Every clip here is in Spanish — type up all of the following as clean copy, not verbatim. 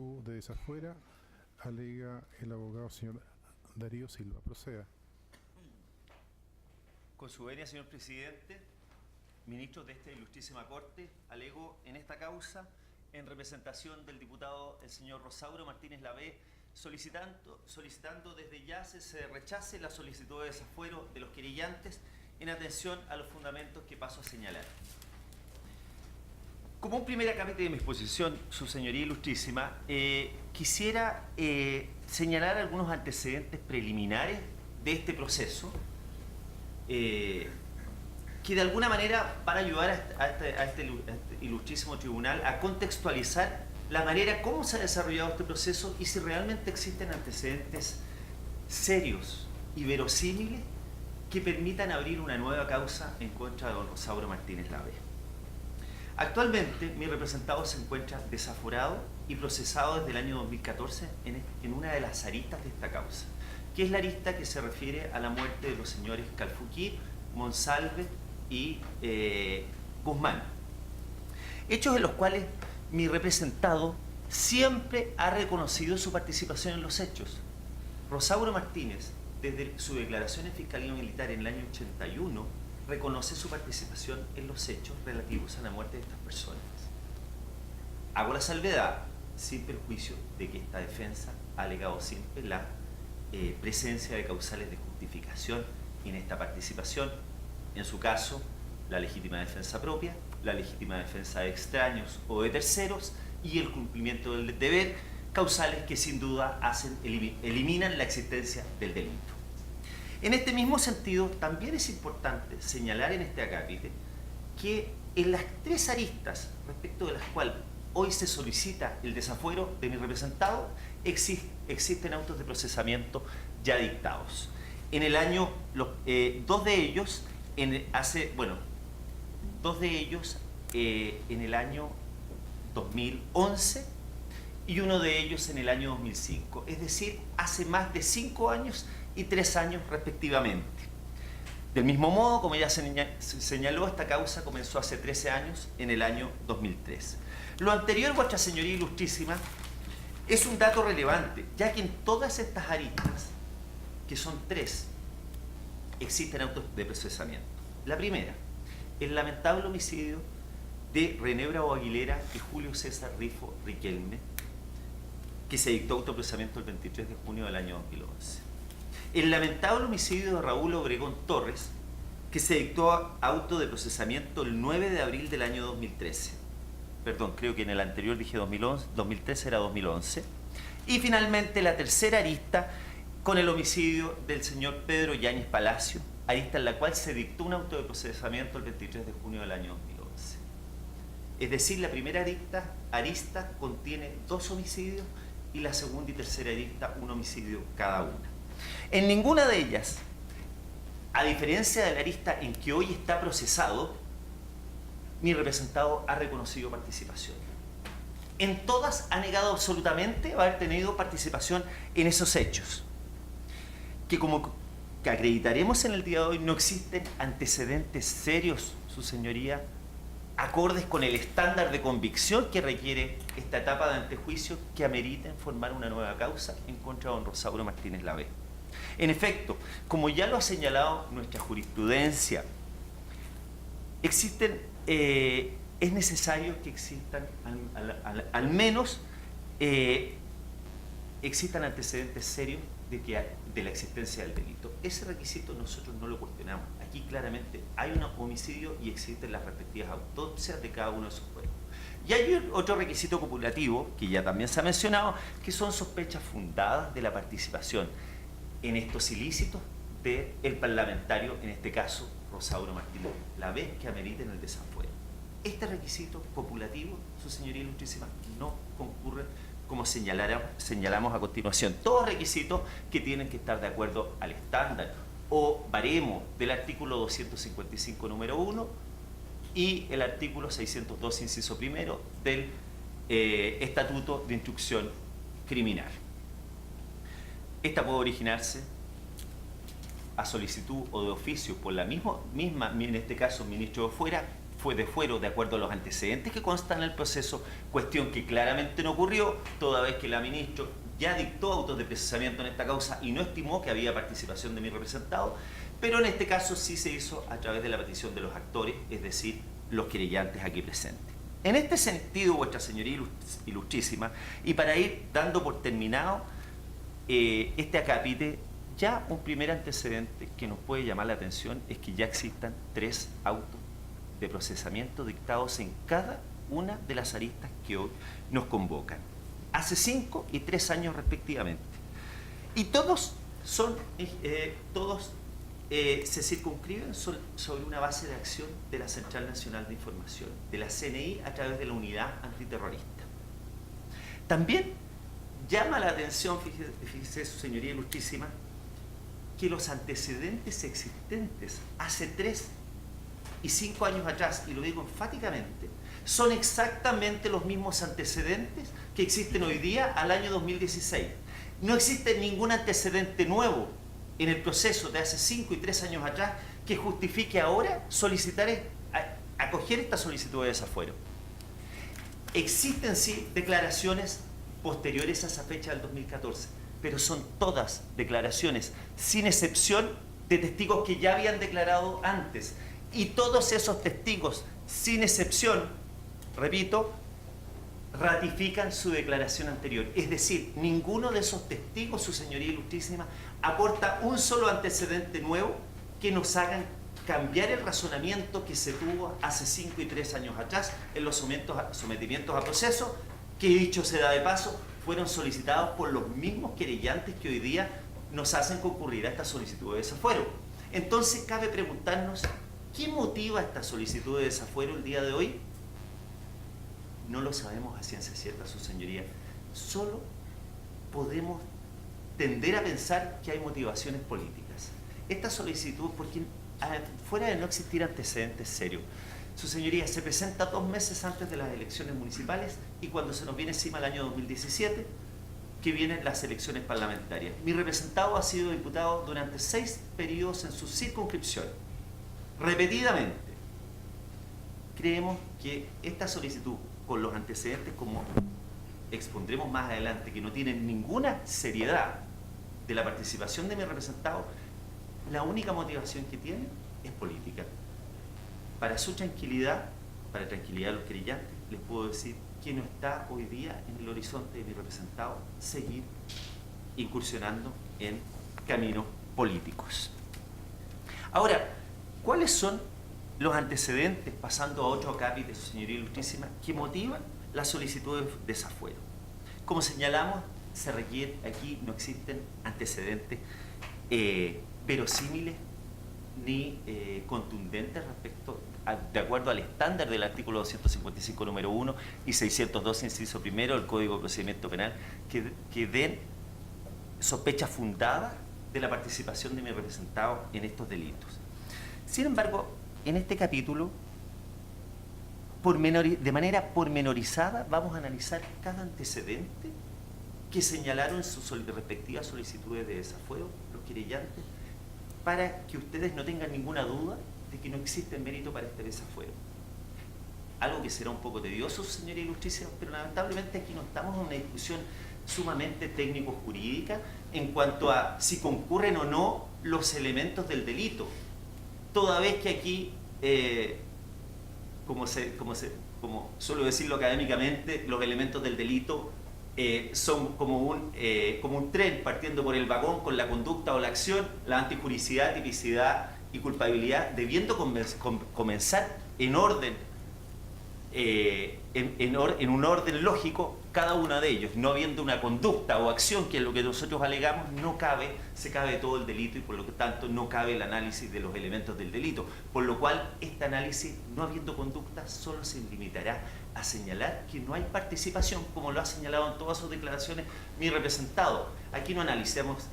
De desafuera, alega el abogado señor Darío Silva. Proceda. Con su venia, señor presidente, ministros de esta ilustrísima Corte, alego en esta causa, en representación del diputado el señor Rosauro Martínez Lavé, solicitando desde ya se rechace la solicitud de desafuero de los querellantes en atención a los fundamentos que paso a señalar. Como un primer acápite de mi exposición, su señoría ilustrísima, quisiera señalar algunos antecedentes preliminares de este proceso que de alguna manera van a ayudar a este ilustrísimo tribunal a contextualizar la manera como se ha desarrollado este proceso y si realmente existen antecedentes serios y verosímiles que permitan abrir una nueva causa en contra de don Rosauro Martínez Lavé. Actualmente, mi representado se encuentra desaforado y procesado desde el año 2014 en una de las aristas de esta causa, que es la arista que se refiere a la muerte de los señores Calfuquí, Monsalve y Guzmán. Hechos en los cuales mi representado siempre ha reconocido su participación en los hechos. Rosauro Martínez, desde su declaración en Fiscalía Militar en el año 81, reconoce su participación en los hechos relativos a la muerte de estas personas. Hago la salvedad, sin perjuicio de que esta defensa ha alegado siempre la presencia de causales de justificación en esta participación, en su caso, la legítima defensa propia, la legítima defensa de extraños o de terceros y el cumplimiento del deber, causales que sin duda eliminan la existencia del delito. En este mismo sentido, también es importante señalar en este acápite que en las tres aristas respecto de las cuales hoy se solicita el desafuero de mi representado, existen autos de procesamiento ya dictados. En el año, dos de ellos en el año 2011 y uno de ellos en el año 2005, es decir, hace más de 5 años y 3 años respectivamente. Del mismo modo, como ya se señaló, esta causa comenzó hace 13 años, en el año 2003. Lo anterior, vuestra señoría ilustrísima, es un dato relevante, ya que en todas estas aristas, que son 3, existen autos de procesamiento. La primera, el lamentable homicidio de René Bravo Aguilera y Julio César Rifo Riquelme, que se dictó autoprocesamiento el 23 de junio del año 2011. El lamentable homicidio de Raúl Obregón Torres, que se dictó auto de procesamiento el 9 de abril del año 2013. Perdón, creo que en el anterior dije 2011, 2013 era 2011. Y finalmente la tercera arista con el homicidio del señor Pedro Yáñez Palacio, arista en la cual se dictó un auto de procesamiento el 23 de junio del año 2011. Es decir, la primera arista contiene 2 homicidios y la segunda y tercera arista 1 homicidio cada una. En ninguna de ellas, a diferencia de la arista en que hoy está procesado, mi representado ha reconocido participación. En todas ha negado absolutamente haber tenido participación en esos hechos, que como que acreditaremos en el día de hoy, no existen antecedentes serios, su señoría, acordes con el estándar de convicción que requiere esta etapa de antejuicio que ameriten formar una nueva causa en contra de don Rosauro Martínez Lavé. En efecto, como ya lo ha señalado nuestra jurisprudencia, es necesario que existan al menos existan antecedentes serios de la existencia del delito. Ese requisito nosotros no lo cuestionamos. Aquí claramente hay un homicidio y existen las respectivas autopsias de cada uno de esos cuerpos. Y hay otro requisito copulativo, que ya también se ha mencionado, que son sospechas fundadas de la participación en estos ilícitos del parlamentario, en este caso Rosauro Martínez Lavé, que ameriten el desafuero. Este requisito copulativo, su señoría ilustrísima, no concurre como señalamos a continuación. Todos requisitos que tienen que estar de acuerdo al estándar o baremo del artículo 255 número 1 y el artículo 602 inciso primero del Estatuto de Instrucción Criminal. Esta puede originarse a solicitud o de oficio por la misma, en este caso, ministro de Fuera, fue de fuero de acuerdo a los antecedentes que constan en el proceso, cuestión que claramente no ocurrió, toda vez que la ministra ya dictó autos de procesamiento en esta causa y no estimó que había participación de mi representado, pero en este caso sí se hizo a través de la petición de los actores, es decir, los querellantes aquí presentes. En este sentido, Vuestra Señoría Ilustrísima, y para ir dando por terminado este acápite, ya un primer antecedente que nos puede llamar la atención es que ya existan 3 autos de procesamiento dictados en cada una de las aristas que hoy nos convocan, hace 5 y 3 años respectivamente. Y todos se circunscriben sobre una base de acción de la Central Nacional de Información, de la CNI, a través de la Unidad Antiterrorista. También llama la atención, fíjese Su Señoría Ilustrísima, que los antecedentes existentes hace 3 y 5 años atrás, y lo digo enfáticamente, son exactamente los mismos antecedentes que existen hoy día al año 2016. No existe ningún antecedente nuevo en el proceso de hace 5 y 3 años atrás que justifique ahora acoger esta solicitud de desafuero. Existen sí declaraciones posteriores a esa fecha del 2014, pero son todas declaraciones, sin excepción, de testigos que ya habían declarado antes. Y todos esos testigos, sin excepción, repito, ratifican su declaración anterior. Es decir, ninguno de esos testigos, Su Señoría Ilustrísima, aporta un solo antecedente nuevo que nos hagan cambiar el razonamiento que se tuvo hace 5 y 3 años atrás en los sometimientos a proceso, que dicho sea de paso, fueron solicitados por los mismos querellantes que hoy día nos hacen concurrir a esta solicitud de desafuero. Entonces cabe preguntarnos, ¿qué motiva esta solicitud de desafuero el día de hoy? No lo sabemos a ciencia cierta, Su Señoría. Solo podemos tender a pensar que hay motivaciones políticas. Esta solicitud, porque fuera de no existir antecedentes serios, Su Señoría, se presenta 2 meses antes de las elecciones municipales y cuando se nos viene encima el año 2017, que vienen las elecciones parlamentarias. Mi representado ha sido diputado durante 6 periodos en su circunscripción, repetidamente. Creemos que esta solicitud, con los antecedentes, como expondremos más adelante, que no tienen ninguna seriedad de la participación de mi representado, la única motivación que tiene es política. Para su tranquilidad, para tranquilidad de los querellantes, les puedo decir que no está hoy día en el horizonte de mi representado seguir incursionando en caminos políticos. Ahora, ¿cuáles son los antecedentes, pasando a otro acápite, Su Señoría Ilustrísima, que motivan la solicitud de desafuero? Como señalamos, se requiere, aquí no existen antecedentes verosímiles ni contundentes de acuerdo al estándar del artículo 255 número 1 y 602 inciso primero del Código de Procedimiento Penal que den sospecha fundada de la participación de mi representado en estos delitos. Sin embargo, en este capítulo, de manera pormenorizada, vamos a analizar cada antecedente que señalaron en sus respectivas solicitudes de desafuero los querellantes, para que ustedes no tengan ninguna duda de que no existe mérito para este desafuero. Algo que será un poco tedioso, Señoría Ilustrísima, pero lamentablemente aquí no estamos en una discusión sumamente técnico-jurídica en cuanto a si concurren o no los elementos del delito. Toda vez que aquí, como suelo decirlo académicamente, los elementos del delito son como un tren partiendo por el vagón con la conducta o la acción, la antijuricidad, tipicidad y culpabilidad, debiendo comenzar en orden, en un orden lógico cada uno de ellos. No habiendo una conducta o acción, que es lo que nosotros alegamos, se cabe todo el delito y por lo tanto no cabe el análisis de los elementos del delito. Por lo cual, este análisis, no habiendo conducta, solo se limitará a señalar que no hay participación, como lo ha señalado en todas sus declaraciones mi representado. Aquí no analizaremos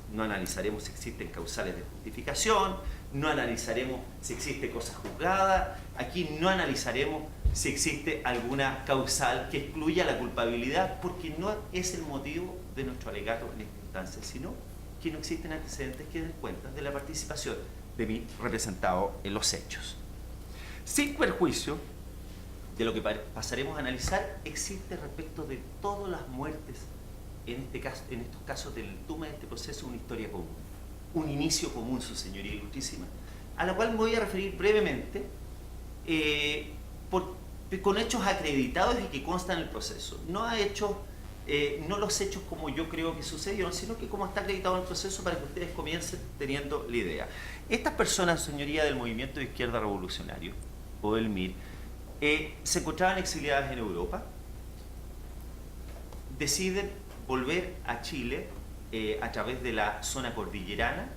si existen causales de justificación, no analizaremos si existe cosa juzgada, aquí no analizaremos si existe alguna causal que excluya la culpabilidad, porque no es el motivo de nuestro alegato en esta instancia, sino que no existen antecedentes que den cuenta de la participación de mi representado en los hechos. Sin perjuicio de lo que pasaremos a analizar existe respecto de todas las muertes, en estos casos del TUME, de este proceso, una historia común, un inicio común, su señoría ilustrísima, a la cual me voy a referir brevemente con hechos acreditados y que constan en el proceso. No los hechos como yo creo que sucedieron, sino que como está acreditado en el proceso para que ustedes comiencen teniendo la idea. Estas personas, señoría del Movimiento de Izquierda Revolucionario, o del MIR, se encontraban exiliadas en Europa, deciden volver a Chile a través de la zona cordillerana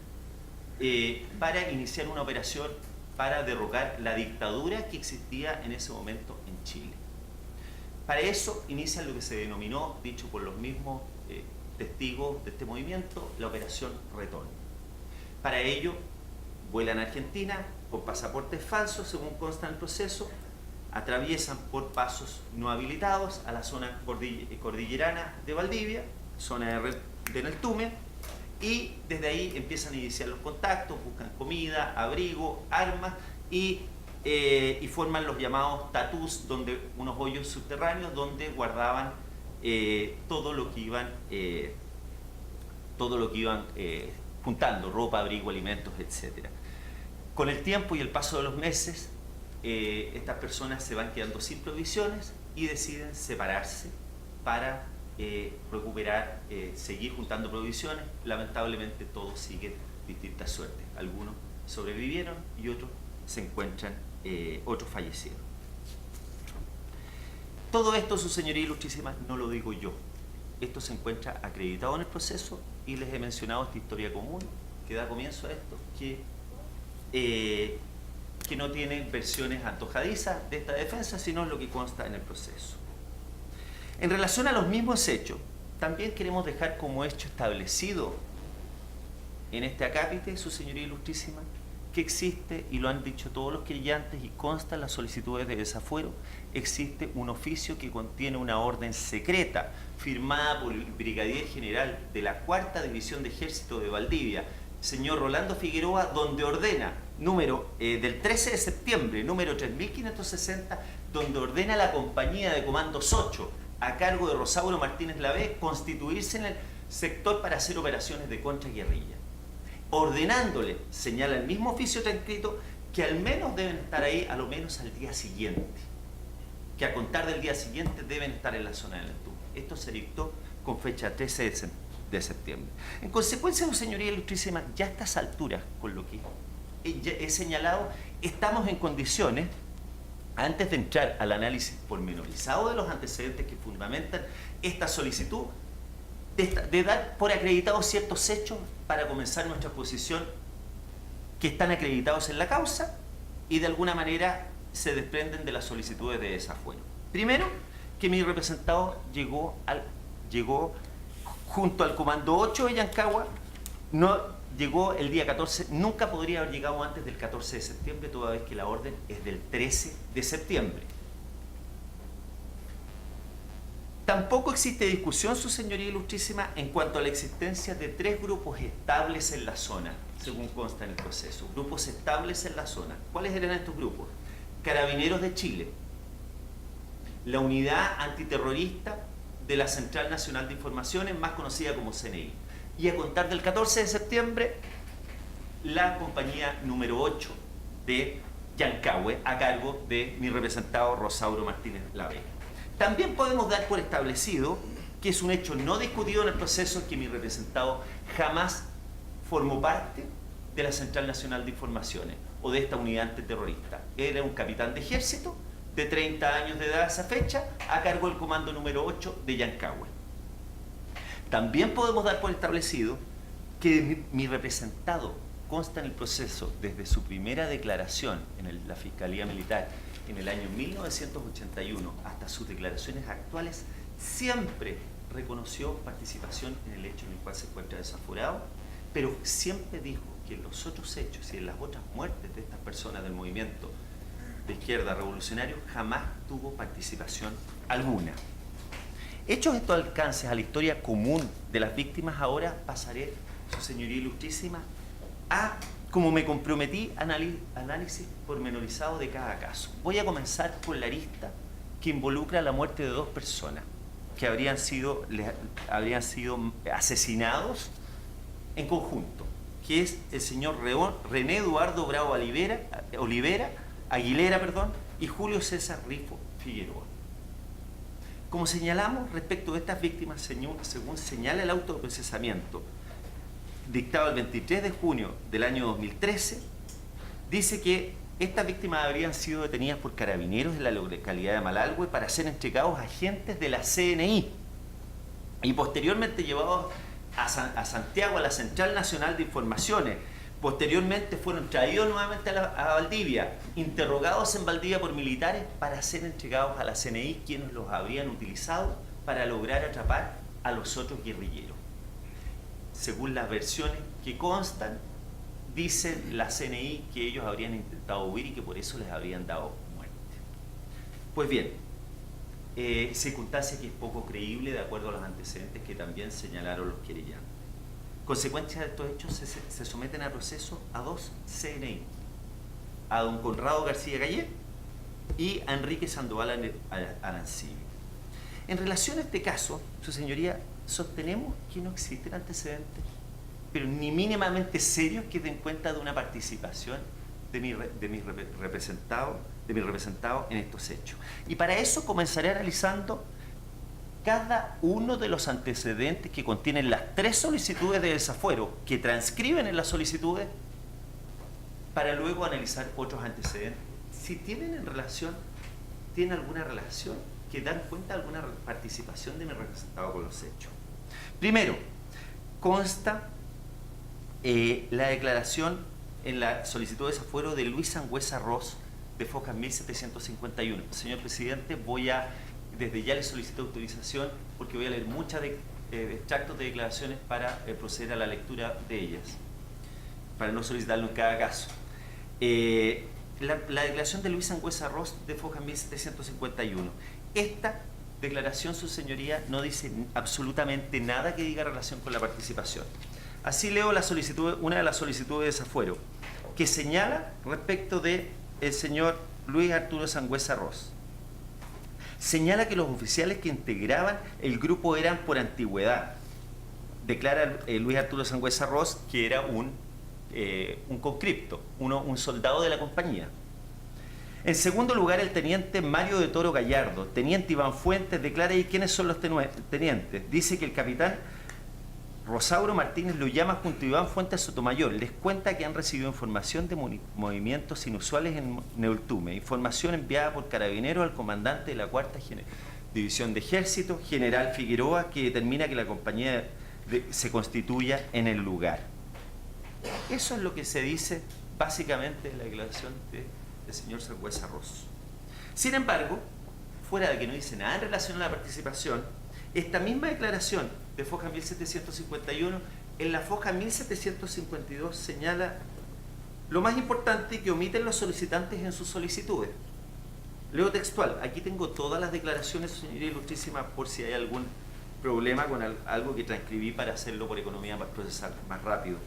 para iniciar una operación para derrocar la dictadura que existía en ese momento en Chile. Para eso inician lo que se denominó, dicho por los mismos testigos de este movimiento, la Operación Retorno. Para ello vuelan a Argentina con pasaportes falsos, según consta en el proceso, atraviesan por pasos no habilitados a la zona cordillerana de Valdivia, zona de Neltume, y desde ahí empiezan a iniciar los contactos, buscan comida, abrigo, armas y forman los llamados tatús, donde unos hoyos subterráneos donde guardaban todo lo que iban juntando, ropa, abrigo, alimentos, etc. Con el tiempo y el paso de los meses, estas personas se van quedando sin provisiones y deciden separarse para recuperar, seguir juntando provisiones. Lamentablemente todos siguen distintas suertes. Algunos sobrevivieron y otros se encuentran, otros fallecieron. Todo esto, su señoría ilustrísima, no lo digo yo. Esto se encuentra acreditado en el proceso y les he mencionado esta historia común que da comienzo a esto, que no tiene versiones antojadizas de esta defensa, sino lo que consta en el proceso. En relación a los mismos hechos, también queremos dejar como hecho establecido en este acápite, su señoría ilustrísima, que existe, y lo han dicho todos los querellantes y consta en las solicitudes de desafuero, existe un oficio que contiene una orden secreta firmada por el brigadier general de la 4ª División de Ejército de Valdivia, señor Rolando Figueroa, donde ordena, del 13 de septiembre, número 3560, donde ordena a la compañía de comandos 8, a cargo de Rosauro Martínez Lavé, constituirse en el sector para hacer operaciones de contraguerrilla. Ordenándole, señala el mismo oficio transcrito, que al menos deben estar ahí a lo menos al día siguiente, que a contar del día siguiente deben estar en la zona del Neltume. Esto se dictó con fecha 13 de septiembre. En consecuencia, su señoría ilustrísima, ya a estas alturas, con lo que he señalado, estamos en condiciones, antes de entrar al análisis pormenorizado de los antecedentes que fundamentan esta solicitud, de dar por acreditados ciertos hechos para comenzar nuestra exposición que están acreditados en la causa y de alguna manera se desprenden de las solicitudes de desafuero. Primero, que mi representado llegó junto al Comando 8 de Yancagua, llegó el día 14, nunca podría haber llegado antes del 14 de septiembre, toda vez que la orden es del 13 de septiembre. Tampoco existe discusión, su señoría ilustrísima, en cuanto a la existencia de 3 grupos estables en la zona, según consta en el proceso. Grupos estables en la zona. ¿Cuáles eran estos grupos? Carabineros de Chile, la Unidad Antiterrorista de la Central Nacional de Informaciones, más conocida como CNI. Y a contar del 14 de septiembre, la compañía número 8 de Yancahue, a cargo de mi representado Rosauro Martínez Lavé. También podemos dar por establecido que es un hecho no discutido en el proceso que mi representado jamás formó parte de la Central Nacional de Informaciones o de esta unidad antiterrorista. Era un capitán de ejército de 30 años de edad a esa fecha, a cargo del comando número 8 de Yancahue. También podemos dar por establecido que mi representado consta en el proceso desde su primera declaración en la Fiscalía Militar en el año 1981 hasta sus declaraciones actuales, siempre reconoció participación en el hecho en el cual se encuentra desaforado, pero siempre dijo que en los otros hechos y en las otras muertes de estas personas del movimiento de izquierda revolucionario jamás tuvo participación alguna. Hechos estos alcances a la historia común de las víctimas, ahora pasaré, su señoría ilustrísima, a, como me comprometí, análisis pormenorizado de cada caso. Voy a comenzar por la arista que involucra la muerte de 2 personas que habrían sido asesinados en conjunto, que es el señor René Eduardo Bravo Aguilera, y Julio César Rifo Figueroa. Como señalamos respecto de estas víctimas, según señala el auto de procesamiento dictado el 23 de junio del año 2013, dice que estas víctimas habrían sido detenidas por carabineros de la localidad de Malalhue para ser entregados a agentes de la CNI y posteriormente llevados a Santiago, a la Central Nacional de Informaciones. Posteriormente fueron traídos nuevamente a Valdivia, interrogados en Valdivia por militares para ser entregados a la CNI, quienes los habrían utilizado para lograr atrapar a los otros guerrilleros. Según las versiones que constan, dice la CNI que ellos habrían intentado huir y que por eso les habrían dado muerte. Pues bien, circunstancia que es poco creíble de acuerdo a los antecedentes que también señalaron los querellantes. Consecuencia de estos hechos se someten a proceso a 2 CNI, a don Conrado García Gallé y a Enrique Sandoval Arancibia. En relación a este caso, su señoría, sostenemos que no existen antecedentes, pero ni mínimamente serios, que den cuenta de una participación de mi representado en estos hechos. Y para eso comenzaré analizando cada uno de los antecedentes que contienen las 3 solicitudes de desafuero que transcriben en las solicitudes, para luego analizar otros antecedentes, si tienen alguna relación que dan cuenta de alguna participación de mi representado con los hechos. Primero, consta la declaración en la solicitud de desafuero de Luis Sangüesa Ross de Focas 1751. Señor presidente, desde ya le solicito autorización porque voy a leer muchos extractos de declaraciones para proceder a la lectura de ellas, para no solicitarlo en cada caso. La declaración de Luis Sangüesa Ross de Focas 1751. Esta declaración, su señoría, no dice absolutamente nada que diga relación con la participación. Así leo una de las solicitudes de desafuero, que señala respecto de el señor Luis Arturo Sangüesa Ross. Señala que los oficiales que integraban el grupo eran por antigüedad. Declara Luis Arturo Sangüesa Ross que era un conscripto, un soldado de la compañía. En segundo lugar, el teniente Mario de Toro Gallardo, teniente Iván Fuentes, declara ahí quiénes son los tenientes. Dice que el capitán Rosauro Martínez lo llama junto a Iván Fuentes Sotomayor. Les cuenta que han recibido información de movimientos inusuales en Neultume, información enviada por carabineros al comandante de la 4ª División de Ejército, general Figueroa, que determina que la compañía se constituya en el lugar. Eso es lo que se dice básicamente en la declaración del señor Sangüesa Ross. Sin embargo, fuera de que no dice nada en relación a la participación, esta misma declaración de Foja 1751, en la Foja 1752 señala lo más importante que omiten los solicitantes en sus solicitudes. Leo textual, aquí tengo todas las declaraciones, señoría ilustrísima, por si hay algún problema con algo que transcribí para hacerlo por economía procesal más rápido.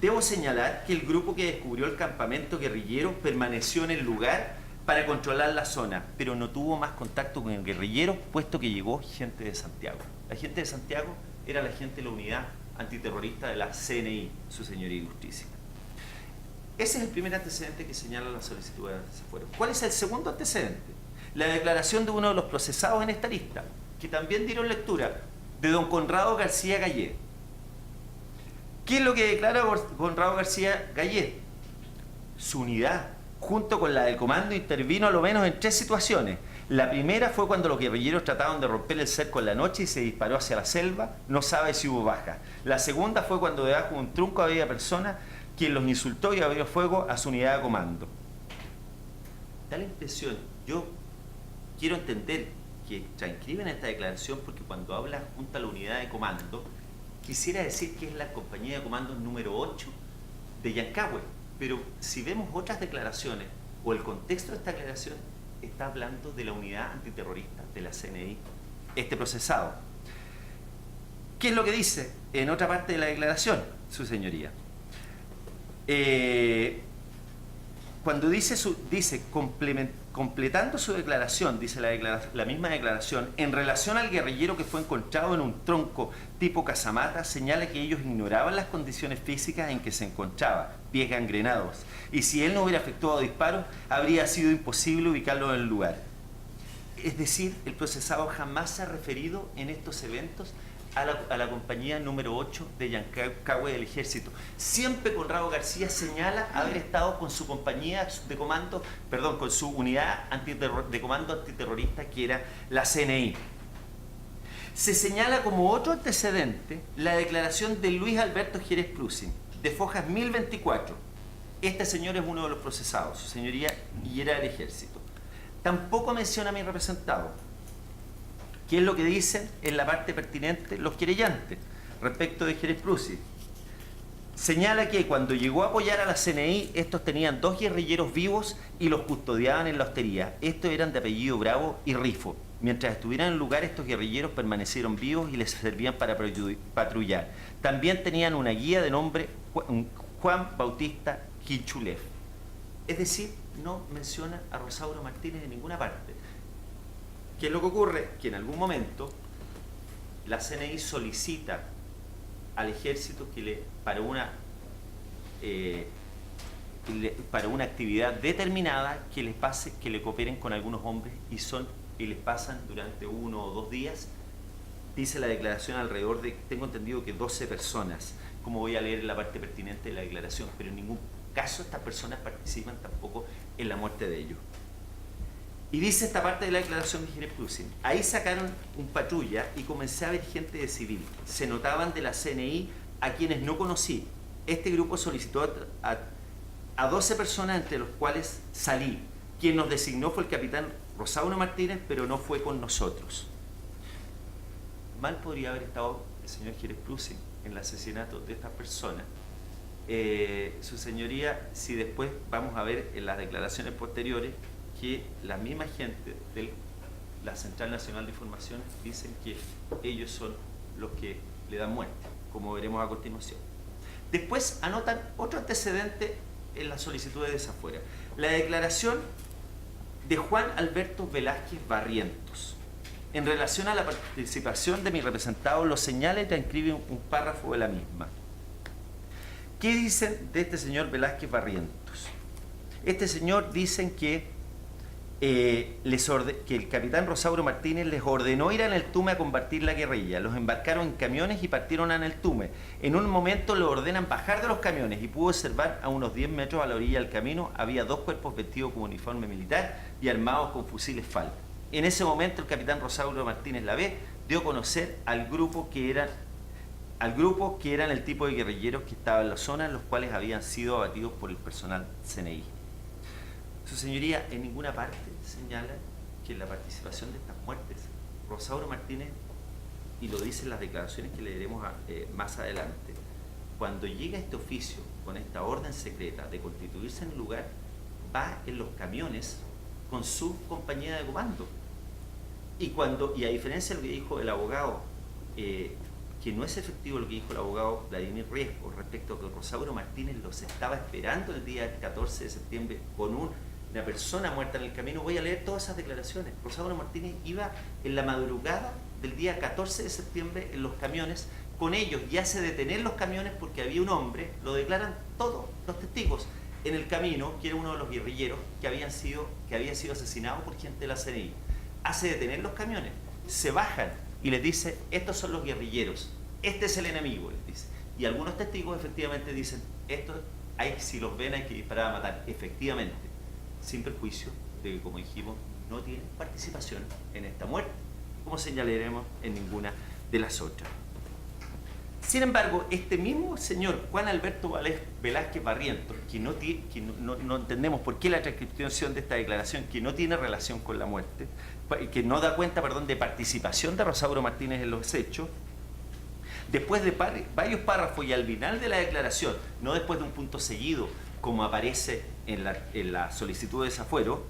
Debo señalar que el grupo que descubrió el campamento guerrillero permaneció en el lugar para controlar la zona, pero no tuvo más contacto con el guerrillero, puesto que llegó gente de Santiago. La gente de Santiago era la gente de la unidad antiterrorista de la CNI, su señoría ilustrísima. Ese es el primer antecedente que señala la solicitud de desafuero. ¿Cuál es el segundo antecedente? La declaración de uno de los procesados en esta lista, que también dieron lectura, de don Conrado García Gallé. ¿Qué es lo que declara Conrado García Gallé? Su unidad, junto con la del comando, intervino a lo menos en 3 situaciones. La primera fue cuando los guerrilleros trataron de romper el cerco en la noche y se disparó hacia la selva, no sabe si hubo baja. La segunda fue cuando debajo de un trunco había personas quien los insultó y abrió fuego a su unidad de comando. Da la impresión, yo quiero entender que transcriben esta declaración porque cuando habla junto a la unidad de comando, quisiera decir que es la compañía de comando número 8 de Yancahue, pero si vemos otras declaraciones o el contexto de esta declaración, está hablando de la unidad antiterrorista de la CNI, este procesado. ¿Qué es lo que dice en otra parte de la declaración, su señoría? Cuando dice completando su declaración, dice la misma declaración, en relación al guerrillero que fue encontrado en un tronco tipo casamata, señala que ellos ignoraban las condiciones físicas en que se encontraba, pies gangrenados, y si él no hubiera efectuado disparos, habría sido imposible ubicarlo en el lugar. Es decir, el procesado jamás se ha referido en estos eventos a la compañía número 8 de Yancahue del Ejército. Siempre Conrado García señala haber estado con su compañía de comando, perdón, con su unidad de comando antiterrorista, que era la CNI. Se señala como otro antecedente la declaración de Luis Alberto Jerez Prusin, de Fojas 1024. Este señor es uno de los procesados, su señoría, y era del Ejército. Tampoco menciona a mi representado. ¿Qué es lo que dicen en la parte pertinente los querellantes respecto de Jerez Prusin? Señala que cuando llegó a apoyar a la CNI, estos tenían 2 guerrilleros vivos y los custodiaban en la hostería. Estos eran de apellido Bravo y Rifo. Mientras estuvieran en el lugar, estos guerrilleros permanecieron vivos y les servían para patrullar. También tenían una guía de nombre Juan Bautista Quinchulev. Es decir, no menciona a Rosauro Martínez en ninguna parte. ¿Qué es lo que ocurre? Que en algún momento la CNI solicita al ejército que para una actividad determinada que le cooperen con algunos hombres y les pasan durante 1 o 2 días, dice la declaración, alrededor de, tengo entendido que 12 personas, como voy a leer en la parte pertinente de la declaración, pero en ningún caso estas personas participan tampoco en la muerte de ellos. Y dice esta parte de la declaración de Jerez Prusin: ahí sacaron un patrulla y comencé a ver gente de civil. Se notaban de la CNI a quienes no conocí. Este grupo solicitó a 12 personas, entre los cuales salí. Quien nos designó fue el capitán Rosauro Martínez, pero no fue con nosotros. Mal podría haber estado el señor Jerez Prusin en el asesinato de estas personas. Su señoría, si después vamos a ver en las declaraciones posteriores, que la misma gente de la Central Nacional de Información dicen que ellos son los que le dan muerte, como veremos a continuación. Después anotan otro antecedente en la solicitud de desafuera: la declaración de Juan Alberto Velázquez Barrientos. En relación a la participación de mi representado, lo señala y transcribe un párrafo de la misma. ¿Qué dicen de este señor Velázquez Barrientos? Este señor dicen que el capitán Rosauro Martínez les ordenó ir a Neltume a combatir la guerrilla. Los embarcaron en camiones y partieron a Neltume. En un momento le ordenan bajar de los camiones y pudo observar a unos 10 metros a la orilla del camino había 2 cuerpos vestidos con uniforme militar y armados con fusiles FAL. En ese momento el capitán Rosauro Martínez Lavé dio a conocer al grupo que eran el tipo de guerrilleros que estaban en la zona, los cuales habían sido abatidos por el personal CNI. Su señoría en ninguna parte señala que en la participación de estas muertes, Rosauro Martínez, y lo dicen las declaraciones que leeremos más adelante, cuando llega este oficio con esta orden secreta de constituirse en el lugar, va en los camiones con su compañía de comando. Y a diferencia de lo que dijo el abogado, que no es efectivo lo que dijo el abogado Vladimir Riesco respecto a que Rosauro Martínez los estaba esperando el día 14 de septiembre con una persona muerta en el camino, voy a leer todas esas declaraciones. Rosauro Martínez iba en la madrugada del día 14 de septiembre en los camiones con ellos, y hace detener los camiones porque había un hombre, lo declaran todos los testigos, en el camino, que era uno de los guerrilleros que había sido asesinado por gente de la CNI. Hace detener los camiones, se bajan y les dice: estos son los guerrilleros, este es el enemigo, les dice. Y algunos testigos efectivamente dicen: si los ven hay que disparar a matar, efectivamente, sin perjuicio de que, como dijimos, no tienen participación en esta muerte, como señalaremos en ninguna de las otras. Sin embargo, este mismo señor Juan Alberto Velázquez Barrientos, que no entendemos por qué la transcripción de esta declaración, que no tiene relación con la muerte, que no da cuenta, de participación de Rosauro Martínez en los hechos, después de varios párrafos y al final de la declaración, no después de un punto seguido, como aparece en la solicitud de desafuero,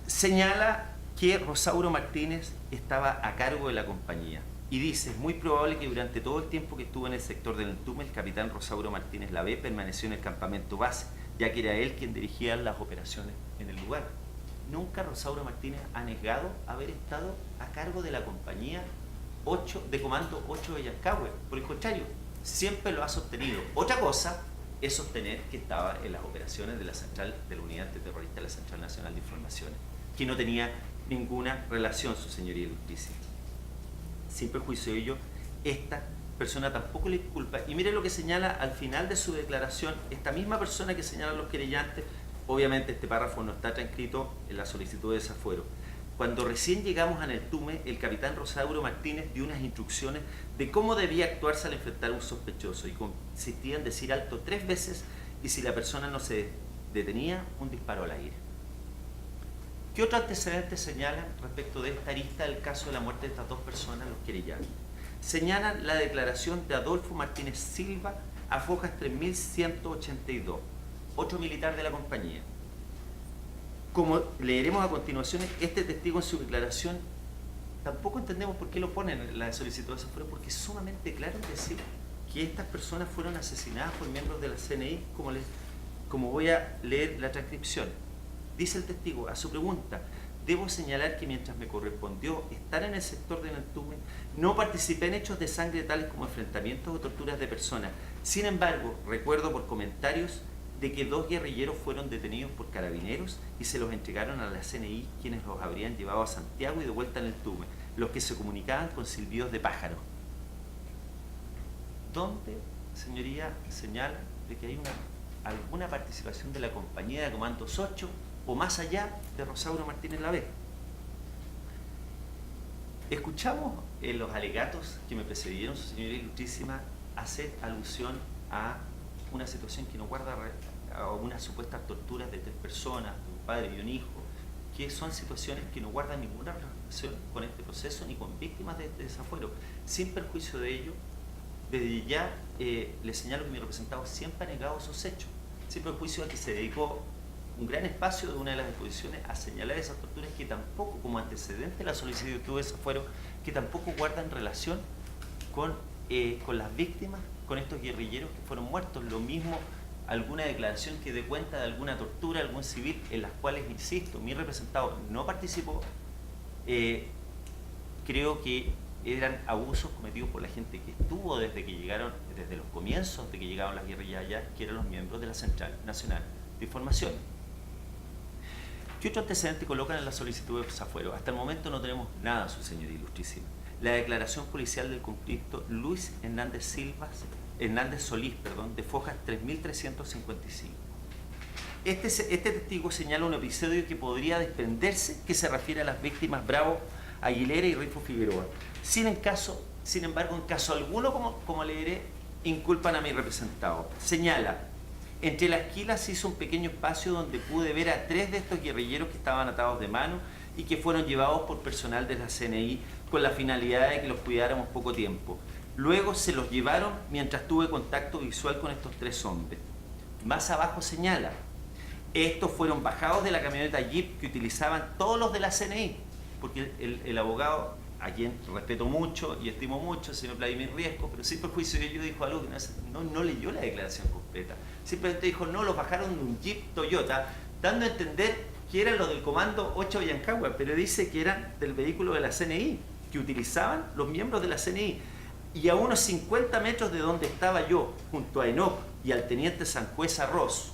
señala que Rosauro Martínez estaba a cargo de la compañía. Y dice: es muy probable que durante todo el tiempo que estuvo en el sector del Neltume, el capitán Rosauro Martínez Lavé permaneció en el campamento base, ya que era él quien dirigía las operaciones en el lugar. Nunca Rosauro Martínez ha negado haber estado a cargo de la compañía de Comando 8 de Yancahue. Por el contrario, siempre lo ha sostenido. Otra cosa es sostener que estaba en las operaciones de la central de la unidad antiterrorista de la Central Nacional de Informaciones, que no tenía ninguna relación, su señoría ilustrísima. Sin perjuicio de ello, esta persona tampoco le culpa. Y mire lo que señala al final de su declaración, esta misma persona que señala a los querellantes. Obviamente este párrafo no está transcrito en la solicitud de desafuero. Cuando recién llegamos a Neltume, el capitán Rosauro Martínez dio unas instrucciones de cómo debía actuarse al enfrentar a un sospechoso y consistía en decir alto 3 veces y si la persona no se detenía, un disparo al aire. ¿Qué otro antecedente señalan respecto de esta arista del caso de la muerte de estas 2 personas, los querellantes? Señalan la declaración de Adolfo Martínez Silva a Fojas 3182, otro militar de la compañía. Como leeremos a continuación, este testigo en su declaración, tampoco entendemos por qué lo ponen en la solicitud de desafuero, porque es sumamente claro en decir que estas personas fueron asesinadas por miembros de la CNI, como voy a leer la transcripción. Dice el testigo, a su pregunta, debo señalar que mientras me correspondió estar en el sector de Neltume, no participé en hechos de sangre tales como enfrentamientos o torturas de personas. Sin embargo, recuerdo por comentarios de que 2 guerrilleros fueron detenidos por carabineros y se los entregaron a la CNI, quienes los habrían llevado a Santiago y de vuelta en Neltume, los que se comunicaban con silbidos de pájaro. ¿Dónde, señoría, señala de que hay alguna participación de la compañía de Comandos 8 o más allá de Rosauro Martínez Lavé? Escuchamos en los alegatos que me precedieron, su señoría ilustrísima, hacer alusión a una situación que no guarda a unas supuestas torturas de 3 personas, de un padre y un hijo, que son situaciones que no guardan ninguna relación con este proceso ni con víctimas de este desafuero. Sin perjuicio de ello, desde ya les señalo que mi representado siempre ha negado esos hechos, sin perjuicio de que se dedicó un gran espacio de una de las exposiciones a señalar esas torturas que tampoco, como antecedente de la solicitud de desafuero, que tampoco guardan relación con las víctimas, con estos guerrilleros que fueron muertos. Lo mismo alguna declaración que dé cuenta de alguna tortura, algún civil, en las cuales, insisto, mi representado no participó. Creo que eran abusos cometidos por la gente que estuvo desde los comienzos de que llegaron las guerrillas allá, que eran los miembros de la Central Nacional de Información. ¿Qué otro antecedente colocan en la solicitud de desafuero? Hasta el momento no tenemos nada, su señoría ilustrísima. La declaración policial del conflicto Luis Hernández Solís, de Fojas 3355. Este testigo señala un episodio que podría desprenderse que se refiere a las víctimas Bravo Aguilera y Rifo Figueroa. Sin embargo, en caso alguno, como leeré, inculpan a mi representado. Señala, entre las quilas se hizo un pequeño espacio donde pude ver a 3 de estos guerrilleros que estaban atados de mano y que fueron llevados por personal de la CNI con la finalidad de que los cuidáramos poco tiempo. Luego se los llevaron mientras tuve contacto visual con estos 3 hombres. Más abajo señala, estos fueron bajados de la camioneta Jeep que utilizaban todos los de la CNI, porque el abogado, a quien respeto mucho y estimo mucho, el señor Vladimir Riesco, pero sin perjuicio de ello dijo algo que no leyó la declaración completa. Simplemente dijo, no, los bajaron de un Jeep Toyota, dando a entender que eran los del Comando 8 de Yancahue, pero dice que eran del vehículo de la CNI, que utilizaban los miembros de la CNI. Y a unos 50 metros de donde estaba yo, junto a Enoch y al teniente Sanjuez Arroz,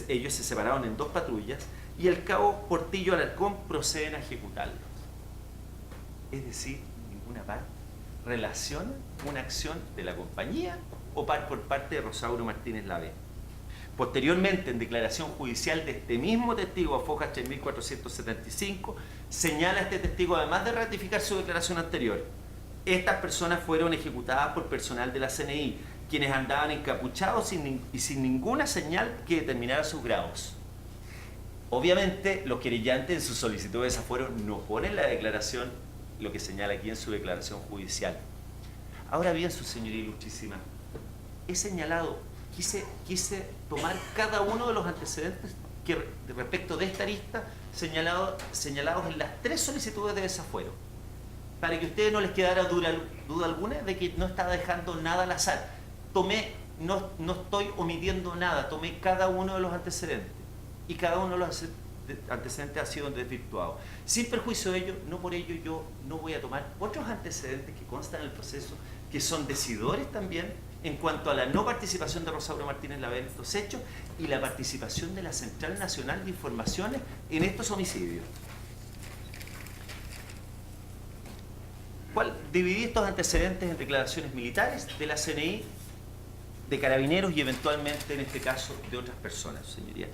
ellos se separaron en 2 patrullas y el cabo Portillo Alarcón proceden a ejecutarlos. Es decir, ninguna parte relaciona una acción de la compañía o por parte de Rosauro Martínez Lavé. Posteriormente, en declaración judicial de este mismo testigo, a Fojas 3475, señala este testigo, además de ratificar su declaración anterior, estas personas fueron ejecutadas por personal de la CNI, quienes andaban encapuchados y sin ninguna señal que determinara sus grados. Obviamente, los querellantes en su solicitud de desafuero no ponen la declaración, lo que señala aquí en su declaración judicial. Ahora bien, su señoría ilustrísima, he señalado, quise tomar cada uno de los antecedentes que respecto de esta arista señalados en las 3 solicitudes de desafuero, para que a ustedes no les quedara duda alguna de que no estaba dejando nada al azar. Tomé no estoy omitiendo nada, tomé cada uno de los antecedentes y cada uno de los antecedentes ha sido desvirtuado. Sin perjuicio de ello, no por ello yo no voy a tomar otros antecedentes que constan en el proceso, que son decidores también en cuanto a la no participación de Rosaura Martínez Lavén en estos hechos y la participación de la Central Nacional de Informaciones en estos homicidios. Dividí estos antecedentes en declaraciones militares de la CNI, de carabineros y eventualmente, en este caso, de otras personas, señoría.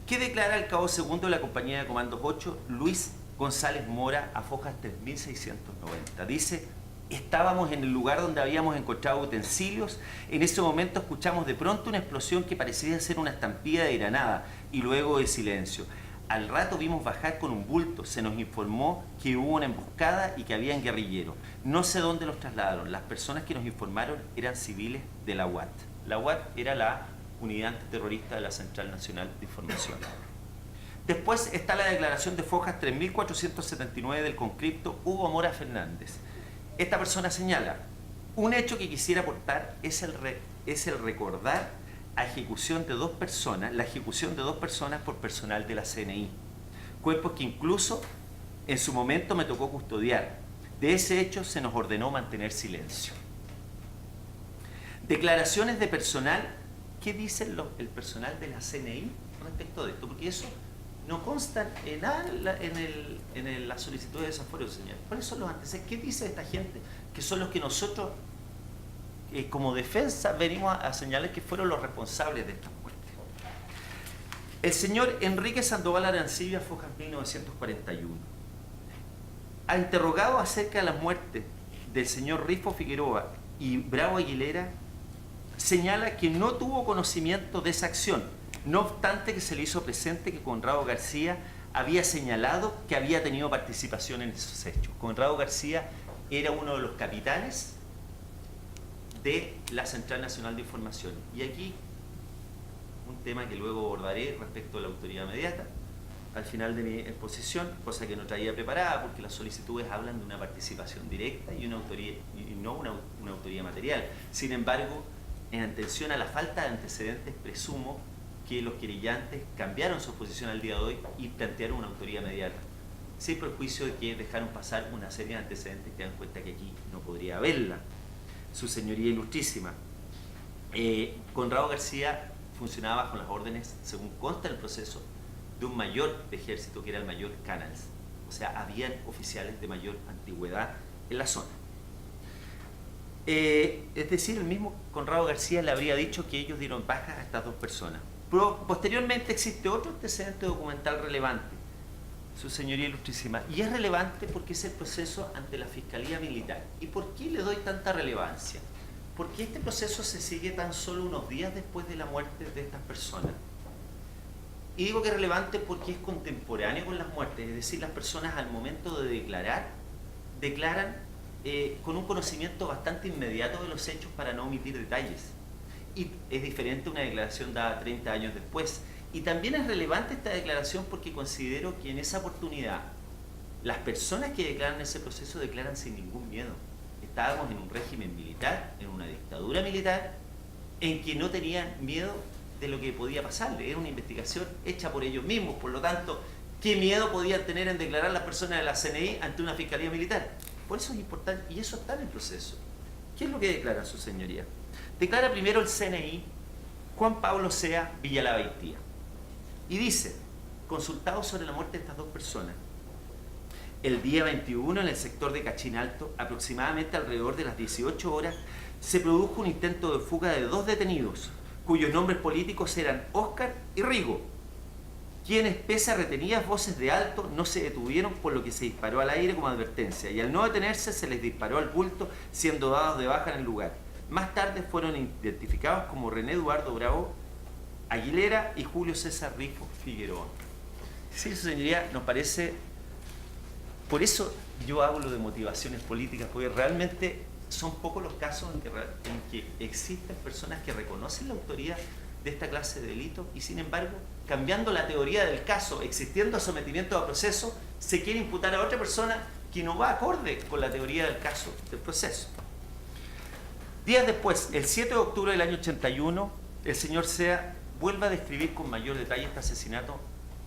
¿Qué declara el cabo segundo de la compañía de comandos 8, Luis González Mora, a Fojas 3690? Dice: estábamos en el lugar donde habíamos encontrado utensilios. En ese momento escuchamos de pronto una explosión que parecía ser una estampida de granada y luego de silencio. Al rato vimos bajar con un bulto. Se nos informó que hubo una emboscada y que habían guerrilleros. No sé dónde los trasladaron. Las personas que nos informaron eran civiles de la UAT. La UAT era la unidad antiterrorista de la Central Nacional de Información. Después está la declaración de Fojas 3479 del conscripto Hugo Mora Fernández. Esta persona señala: un hecho que quisiera aportar es el recordar la ejecución de dos personas por personal de la CNI, cuerpos que incluso en su momento me tocó custodiar. De ese hecho se nos ordenó mantener silencio. Declaraciones de personal. ¿Qué dice el personal de la CNI respecto de esto? Porque eso no consta en nada en la solicitud de desafuero, señor. ¿Cuáles son los antecedentes? ¿Qué dice esta gente? Que son los que nosotros, como defensa, venimos a señalar que fueron los responsables de estas muertes. El señor Enrique Sandoval Arancibia, Fojas 1941, ha interrogado acerca de las muertes del señor Rifo Figueroa y Bravo Aguilera, señala que no tuvo conocimiento de esa acción, no obstante que se le hizo presente que Conrado García había señalado que había tenido participación en esos hechos. Conrado García era uno de los capitanes de la Central Nacional de Información. Y aquí un tema que luego abordaré respecto a la autoridad inmediata al final de mi exposición, cosa que no traía preparada porque las solicitudes hablan de una participación directa y una autoría, y no una autoría material. Sin embargo, en atención a la falta de antecedentes, presumo que los querellantes cambiaron su posición al día de hoy y plantearon una autoría inmediata, sin perjuicio de que dejaron pasar una serie de antecedentes que dan cuenta que aquí no podría haberla. Su señoría ilustrísima, Conrado García funcionaba bajo las órdenes, según consta en el proceso, de un mayor de ejército, que era el mayor Canals. O sea, habían oficiales de mayor antigüedad en la zona. Es decir, el mismo Conrado García le habría dicho que ellos dieron baja a estas dos personas. Posteriormente existe otro antecedente documental relevante, su señoría ilustrísima, y es relevante porque es el proceso ante la Fiscalía Militar. ¿Y por qué le doy tanta relevancia? Porque este proceso se sigue tan solo unos días después de la muerte de estas personas. Y digo que es relevante porque es contemporáneo con las muertes, es decir, las personas al momento de declaran con un conocimiento bastante inmediato de los hechos para no omitir detalles. Y es diferente una declaración dada 30 años después. Y también es relevante esta declaración porque considero que en esa oportunidad las personas que declaran ese proceso declaran sin ningún miedo. Estábamos en un régimen militar, en una dictadura militar, en que no tenían miedo de lo que podía pasarle. Era una investigación hecha por ellos mismos. Por lo tanto, ¿qué miedo podían tener en declarar las personas de la CNI ante una fiscalía militar? Por eso es importante, y eso está en el proceso. ¿Qué es lo que declara su señoría? Declara primero el CNI Juan Pablo Sea Villalabeitia. Y dice, consultado sobre la muerte de estas dos personas, el día 21 en el sector de Cachín Alto, aproximadamente alrededor de las 18 horas, se produjo un intento de fuga de dos detenidos, cuyos nombres políticos eran Óscar y Rigo, quienes, pese a retenidas voces de alto, no se detuvieron, por lo que se disparó al aire como advertencia, y al no detenerse se les disparó al bulto, siendo dados de baja en el lugar. Más tarde fueron identificados como René Eduardo Bravo Aguilera y Julio César Rifo Figueroa. Sí, su señoría, nos parece... Por eso yo hablo de motivaciones políticas, porque realmente son pocos los casos en que existen personas que reconocen la autoría de esta clase de delitos y, sin embargo, cambiando la teoría del caso, existiendo sometimiento a proceso, se quiere imputar a otra persona que no va acorde con la teoría del caso, del proceso. Días después, el 7 de octubre del año 81, el señor Sea vuelve a describir con mayor detalle este asesinato,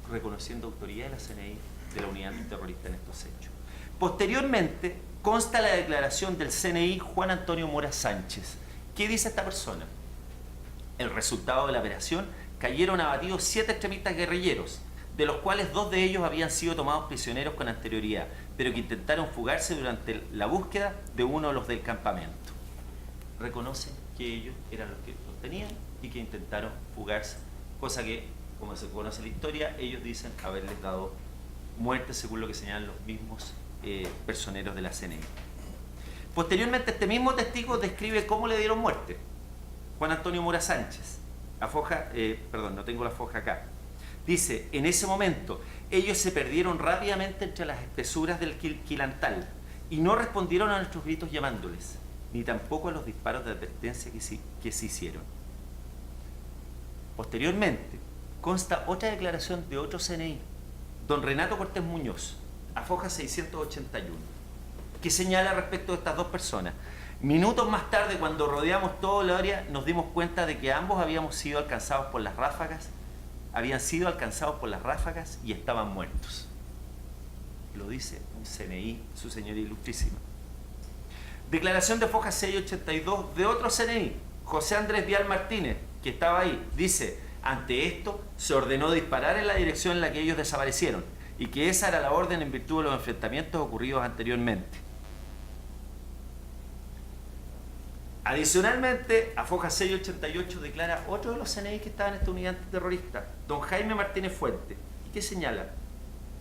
reconociendo autoridad de la CNI de la unidad antiterrorista en estos hechos. Posteriormente, consta la declaración del CNI Juan Antonio Mora Sánchez. ¿Qué dice esta persona? El resultado de la operación: cayeron abatidos 7 extremistas guerrilleros, de los cuales 2 de ellos habían sido tomados prisioneros con anterioridad, pero que intentaron fugarse durante la búsqueda de uno de los del campamento. Reconocen que ellos eran los que los tenían y que intentaron fugarse, cosa que, como se conoce la historia, ellos dicen haberles dado muerte, según lo que señalan los mismos personeros de la CNI. Posteriormente, este mismo testigo describe cómo le dieron muerte. Juan Antonio Mora Sánchez, no tengo la foja acá. Dice: en ese momento ellos se perdieron rápidamente entre las espesuras del Quilantal y no respondieron a nuestros gritos llamándoles, ni tampoco a los disparos de advertencia que se hicieron. Posteriormente, consta otra declaración de otro CNI, don Renato Cortés Muñoz, a foja 681, que señala respecto de estas 2 personas: minutos más tarde, cuando rodeamos todo el área, nos dimos cuenta de que ambos habían sido alcanzados por las ráfagas y estaban muertos. Lo dice un CNI, su señoría ilustrísima. Declaración de foja 682 de otro CNI, José Andrés Vial Martínez, que estaba ahí. Dice: ante esto se ordenó disparar en la dirección en la que ellos desaparecieron, y que esa era la orden en virtud de los enfrentamientos ocurridos anteriormente. Adicionalmente, a foja 688 declara otro de los CNI que estaba en esta unidad antiterrorista, don Jaime Martínez Fuente, y que señala: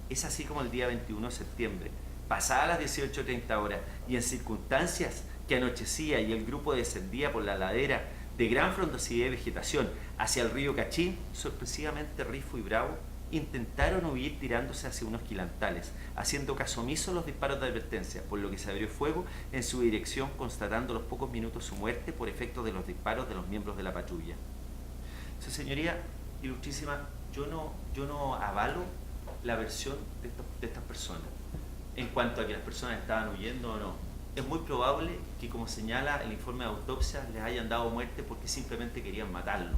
es así como el día 21 de septiembre, pasadas las 18:30 horas, y en circunstancias que anochecía y el grupo descendía por la ladera de gran frondosidad y vegetación hacia el río Cachín, sorpresivamente Rifo y Bravo intentaron huir tirándose hacia unos quilantales, haciendo caso omiso a los disparos de advertencia, por lo que se abrió fuego en su dirección, constatando a los pocos minutos su muerte por efecto de los disparos de los miembros de la patrulla. Su señoría ilustrísima, yo no avalo la versión de estas personas en cuanto a que las personas estaban huyendo o no. Es muy probable que, como señala el informe de autopsia, les hayan dado muerte porque simplemente querían matarlo.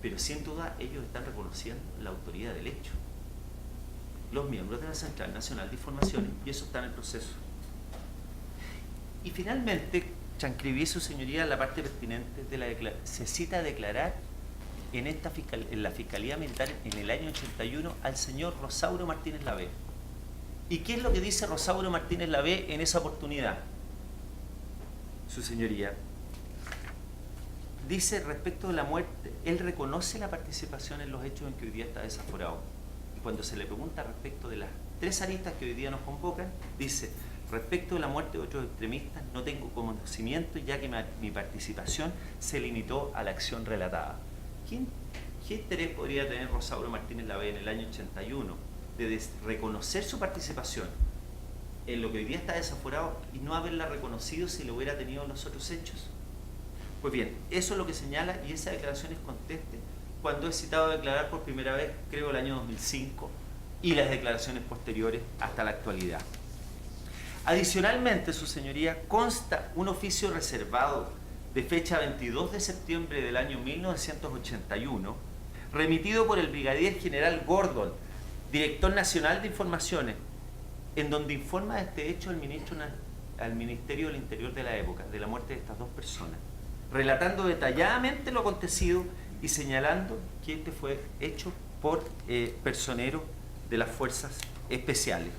Pero sin duda ellos están reconociendo la autoridad del hecho. Los miembros de la Central Nacional de Informaciones, y eso está en el proceso. Y finalmente, transcribí, su señoría, la parte pertinente de la declaración. Se cita declarar en la Fiscalía Militar en el año 81 al señor Rosauro Martínez Lavé. ¿Y qué es lo que dice Rosauro Martínez Lavé en esa oportunidad? Su señoría dice respecto de la muerte, él reconoce la participación en los hechos en que hoy día está desaforado. Y cuando se le pregunta respecto de las 3 aristas que hoy día nos convocan, dice: respecto de la muerte de otros extremistas, no tengo conocimiento, ya que mi participación se limitó a la acción relatada. ¿Qué interés podría tener Rosauro Martínez Lavé en el año 81 de reconocer su participación en lo que hoy día está desaforado y no haberla reconocido si lo hubiera tenido en los otros hechos? Pues bien, eso es lo que señala, y esa declaración es conteste cuando es citado a declarar por primera vez, creo, el año 2005, y las declaraciones posteriores hasta la actualidad. Adicionalmente, su señoría, consta un oficio reservado de fecha 22 de septiembre del año 1981, remitido por el brigadier general Gordon, director nacional de informaciones, en donde informa de este hecho al Ministerio del Interior de la época, de la muerte de estas 2 personas, relatando detalladamente lo acontecido y señalando que este fue hecho por personeros de las fuerzas especiales.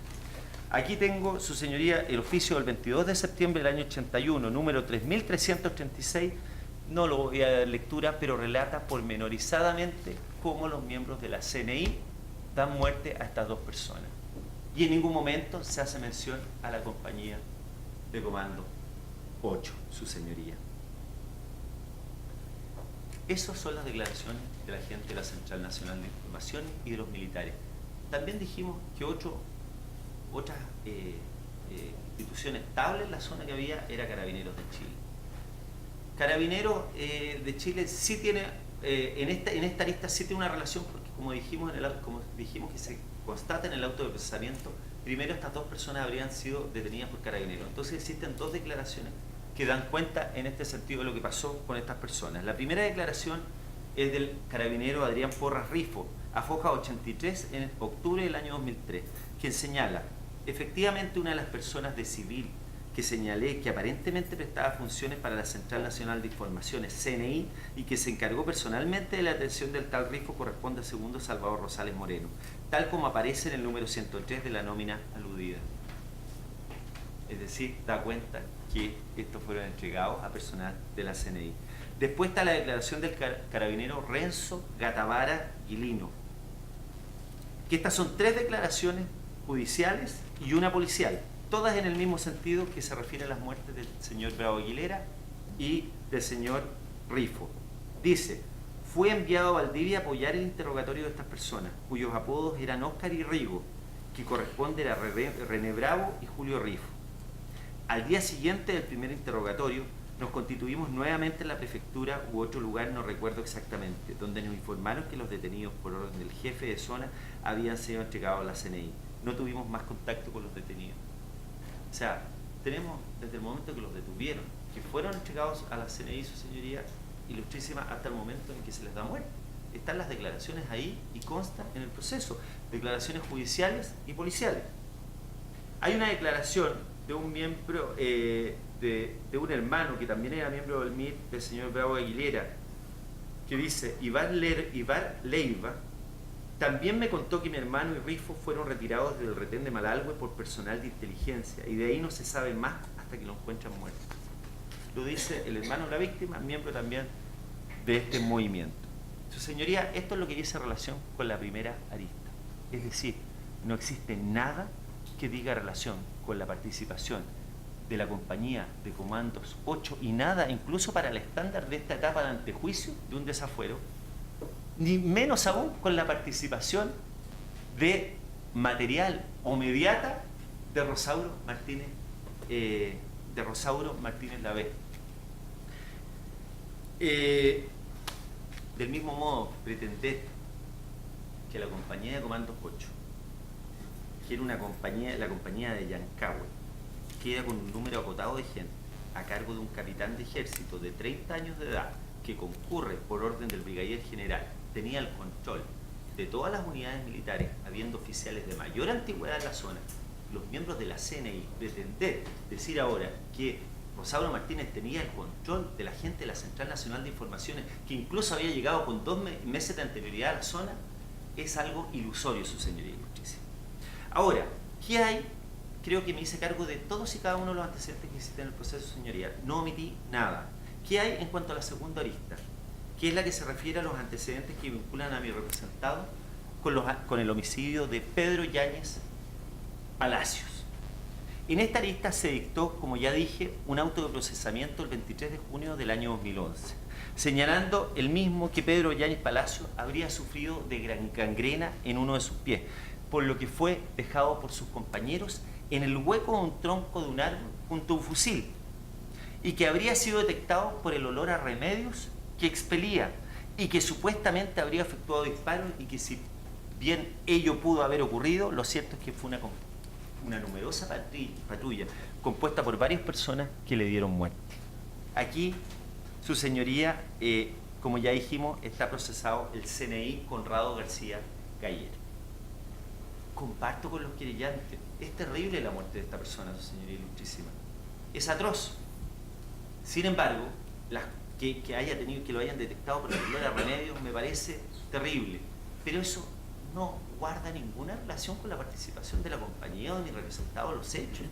Aquí tengo, su señoría, el oficio del 22 de septiembre del año 81, número 3336. No lo voy a dar lectura, pero relata pormenorizadamente cómo los miembros de la CNI dan muerte a estas 2 personas. Y en ningún momento se hace mención a la compañía de comando 8, su señoría. Esas son las declaraciones de la gente de la Central Nacional de Información y de los militares. También dijimos que otras instituciones estables en la zona que había era Carabineros de Chile. Carabineros de Chile sí tiene, en esta lista sí tiene una relación, porque como dijimos que se constata en el auto de procesamiento, primero estas 2 personas habrían sido detenidas por Carabineros. Entonces existen 2 declaraciones que dan cuenta en este sentido de lo que pasó con estas personas. La primera declaración es del carabinero Adrián Porras Rifo, a Foja 83 en octubre del año 2003, quien señala: efectivamente, una de las personas de civil que señalé que aparentemente prestaba funciones para la Central Nacional de Informaciones, CNI, y que se encargó personalmente de la atención del tal Rifo corresponde al segundo Salvador Rosales Moreno, tal como aparece en el número 103 de la nómina aludida. Es decir, da cuenta que estos fueron entregados a personal de la CNI. Después está la declaración del carabinero Renzo Gatavara Guilino, que estas son 3 declaraciones judiciales y una policial, todas en el mismo sentido, que se refiere a las muertes del señor Bravo Aguilera y del señor Rifo. Dice: fue enviado a Valdivia a apoyar el interrogatorio de estas personas, cuyos apodos eran Óscar y Rigo, que corresponden a René Bravo y Julio Rifo. Al día siguiente del primer interrogatorio, nos constituimos nuevamente en la prefectura u otro lugar, no recuerdo exactamente, donde nos informaron que los detenidos por orden del jefe de zona habían sido entregados a la CNI. No tuvimos más contacto con los detenidos. O sea, tenemos desde el momento que los detuvieron, que fueron entregados a la CNI, su señoría, ilustrísima, hasta el momento en que se les da muerte. Están las declaraciones ahí y constan en el proceso, declaraciones judiciales y policiales. Hay una declaración de un miembro, de un hermano que también era miembro del MIR, del señor Bravo Aguilera, que dice: Ibar Leiva también me contó que mi hermano y Rifo fueron retirados del retén de Malalhue por personal de inteligencia, y de ahí no se sabe más hasta que lo encuentran muerto. Lo dice el hermano de la víctima, miembro también de este movimiento. Su señoría, esto es lo que dice en relación con la primera arista. Es decir, no existe nada que diga relación con la participación de la compañía de comandos 8 y nada incluso para el estándar de esta etapa de antejuicio de un desafuero, ni menos aún con la participación de material o mediata de Rosauro Martínez Lavé. Del mismo modo, pretender que la compañía de comandos 8, que era una compañía, la compañía de Yancahue, queda con un número acotado de gente a cargo de un capitán de ejército de 30 años de edad que concurre por orden del brigadier general, tenía el control de todas las unidades militares, habiendo oficiales de mayor antigüedad en la zona, los miembros de la CNI, pretender decir ahora que Rosauro Martínez tenía el control de la gente de la Central Nacional de Informaciones, que incluso había llegado con 2 meses de anterioridad a la zona, es algo ilusorio, su señoría ilustrísima. Ahora, ¿qué hay? Creo que me hice cargo de todos y cada uno de los antecedentes que existen en el proceso, señoría. No omití nada. ¿Qué hay en cuanto a la segunda arista? Que es la que se refiere a los antecedentes que vinculan a mi representado con el homicidio de Pedro Yáñez Palacios. En esta arista se dictó, como ya dije, un auto de procesamiento el 23 de junio del año 2011, señalando el mismo que Pedro Yáñez Palacios habría sufrido de gangrena en uno de sus pies, por lo que fue dejado por sus compañeros en el hueco de un tronco de un árbol junto a un fusil, y que habría sido detectado por el olor a remedios que expelía, y que supuestamente habría efectuado disparos, y que si bien ello pudo haber ocurrido, lo cierto es que fue una numerosa patrulla compuesta por varias personas que le dieron muerte. Aquí, su señoría, como ya dijimos, está procesado el CNI Conrado García Galler. Comparto con los querellantes, es terrible la muerte de esta persona, su señoría ilustrísima. Es atroz. Sin embargo, que lo hayan detectado por el olor a remedios me parece terrible. Pero eso no guarda ninguna relación con la participación de la compañía o de mi representado en los hechos.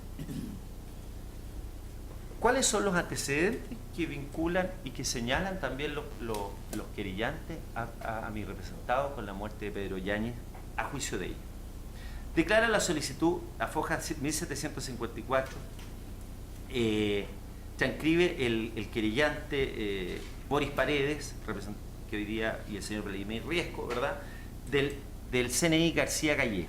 ¿Cuáles son los antecedentes que vinculan y que señalan también los querellantes a mi representado con la muerte de Pedro Yáñez a juicio de ellos? Declara la solicitud a Foja 1754, transcribe el querellante Boris Paredes, que hoy día, y el señor Vladimir Riesco, ¿verdad?, del CNI García Galler,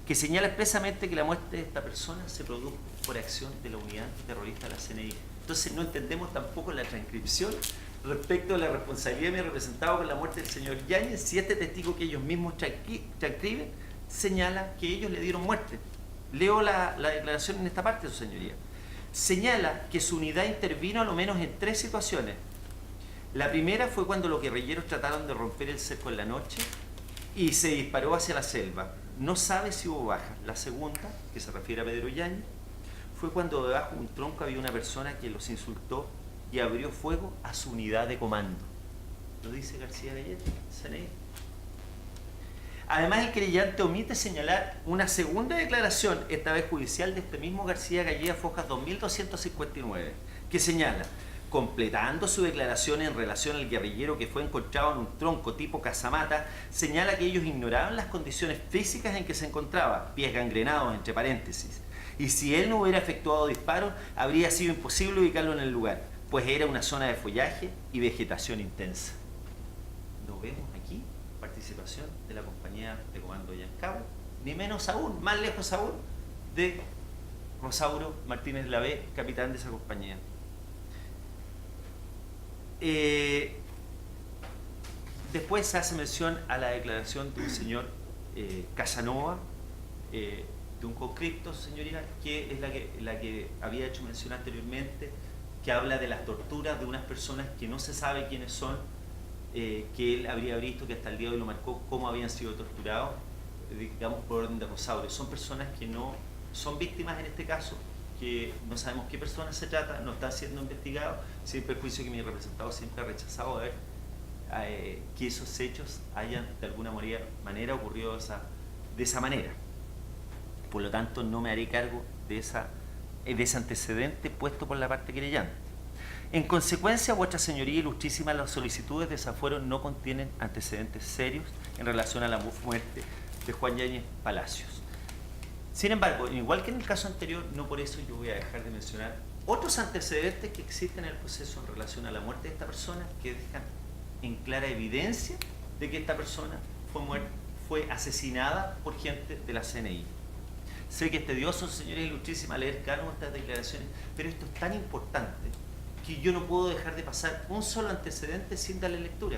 que señala expresamente que la muerte de esta persona se produjo por acción de la unidad terrorista de la CNI. Entonces no entendemos tampoco la transcripción respecto a la responsabilidad de mi representado con la muerte del señor Yáñez, si este testigo que ellos mismos transcriben señala que ellos le dieron muerte. Leo la declaración en esta parte, su señoría. señala que su unidad intervino a lo menos en 3 situaciones. La primera fue cuando los guerrilleros trataron de romper el cerco en la noche y se disparó hacia la selva. No sabe si hubo bajas. La segunda, que se refiere a Pedro Yáñez, fue cuando debajo de un tronco había una persona que los insultó y abrió fuego a su unidad de comando. Lo dice García Gallete, CNI. Además, el querellante omite señalar una segunda declaración, esta vez judicial, de este mismo García Gallea Fojas 2259, que señala: completando su declaración en relación al guerrillero que fue encontrado en un tronco tipo casamata, señala que ellos ignoraban las condiciones físicas en que se encontraba, pies gangrenados entre paréntesis, y si él no hubiera efectuado disparos, habría sido imposible ubicarlo en el lugar, pues era una zona de follaje y vegetación intensa. Lo vemos aquí, participación de la compañía de comando Yancagua, ni menos aún, más lejos aún, de Rosauro Martínez Lavé, capitán de esa compañía. Después se hace mención a la declaración de un señor Casanova, de un conscripto, señoría, que es la que había hecho mención anteriormente, que habla de las torturas de unas personas que no se sabe quiénes son, que él habría visto, que hasta el día de hoy lo marcó, cómo habían sido torturados, digamos, por orden de Rosauro. Son personas que no son víctimas en este caso, que no sabemos qué personas se trata, no están siendo investigados, sin perjuicio que mi representado siempre ha rechazado ver que esos hechos hayan de alguna manera ocurrido de esa manera. Por lo tanto, no me haré cargo de ese antecedente puesto por la parte querellante. En consecuencia, vuestra señoría ilustrísima, las solicitudes de desafuero no contienen antecedentes serios en relación a la muerte de Juan Yáñez Palacios. Sin embargo, igual que en el caso anterior, no por eso yo voy a dejar de mencionar otros antecedentes que existen en el proceso en relación a la muerte de esta persona, que dejan en clara evidencia de que esta persona fue asesinada por gente de la CNI. Sé que es tedioso, señoría ilustrísima, leer cada una de estas declaraciones, pero esto es tan importante que yo no puedo dejar de pasar un solo antecedente sin darle lectura,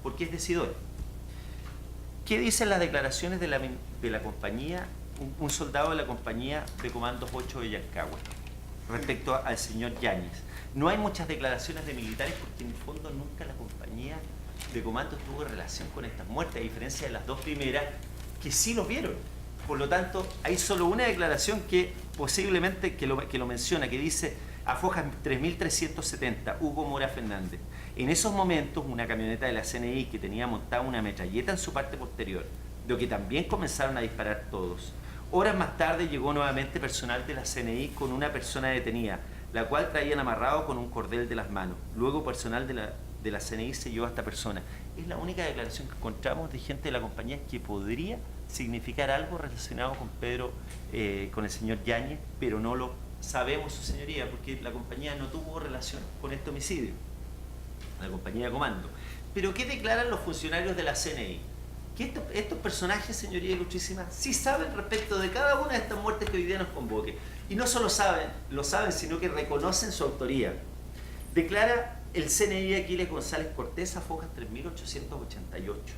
porque es decidor. ¿Qué dicen las declaraciones de la compañía, un soldado de la compañía de comandos 8 de Yancagua, respecto al señor Yáñez? No hay muchas declaraciones de militares porque en el fondo nunca la compañía de comandos tuvo relación con estas muertes, a diferencia de las dos primeras que sí lo vieron. Por lo tanto, hay solo una declaración que posiblemente que lo menciona, que dice: a Fojas 3370, Hugo Mora Fernández. En esos momentos, una camioneta de la CNI que tenía montada una metralleta en su parte posterior, de lo que también comenzaron a disparar todos. Horas más tarde llegó nuevamente personal de la CNI con una persona detenida, la cual traían amarrado con un cordel de las manos. Luego personal de la CNI se llevó a esta persona. Es la única declaración que encontramos de gente de la compañía que podría significar algo relacionado con con el señor Yáñez, pero no lo sabemos, su señoría, porque la compañía no tuvo relación con este homicidio, la compañía de comando. Pero ¿qué declaran los funcionarios de la CNI? Que estos personajes, señoría ilustrísima, sí saben respecto de cada una de estas muertes que hoy día nos convoque. Y no solo lo saben, sino que reconocen su autoría. Declara el CNI Aquiles González Cortés a Fojas 3888.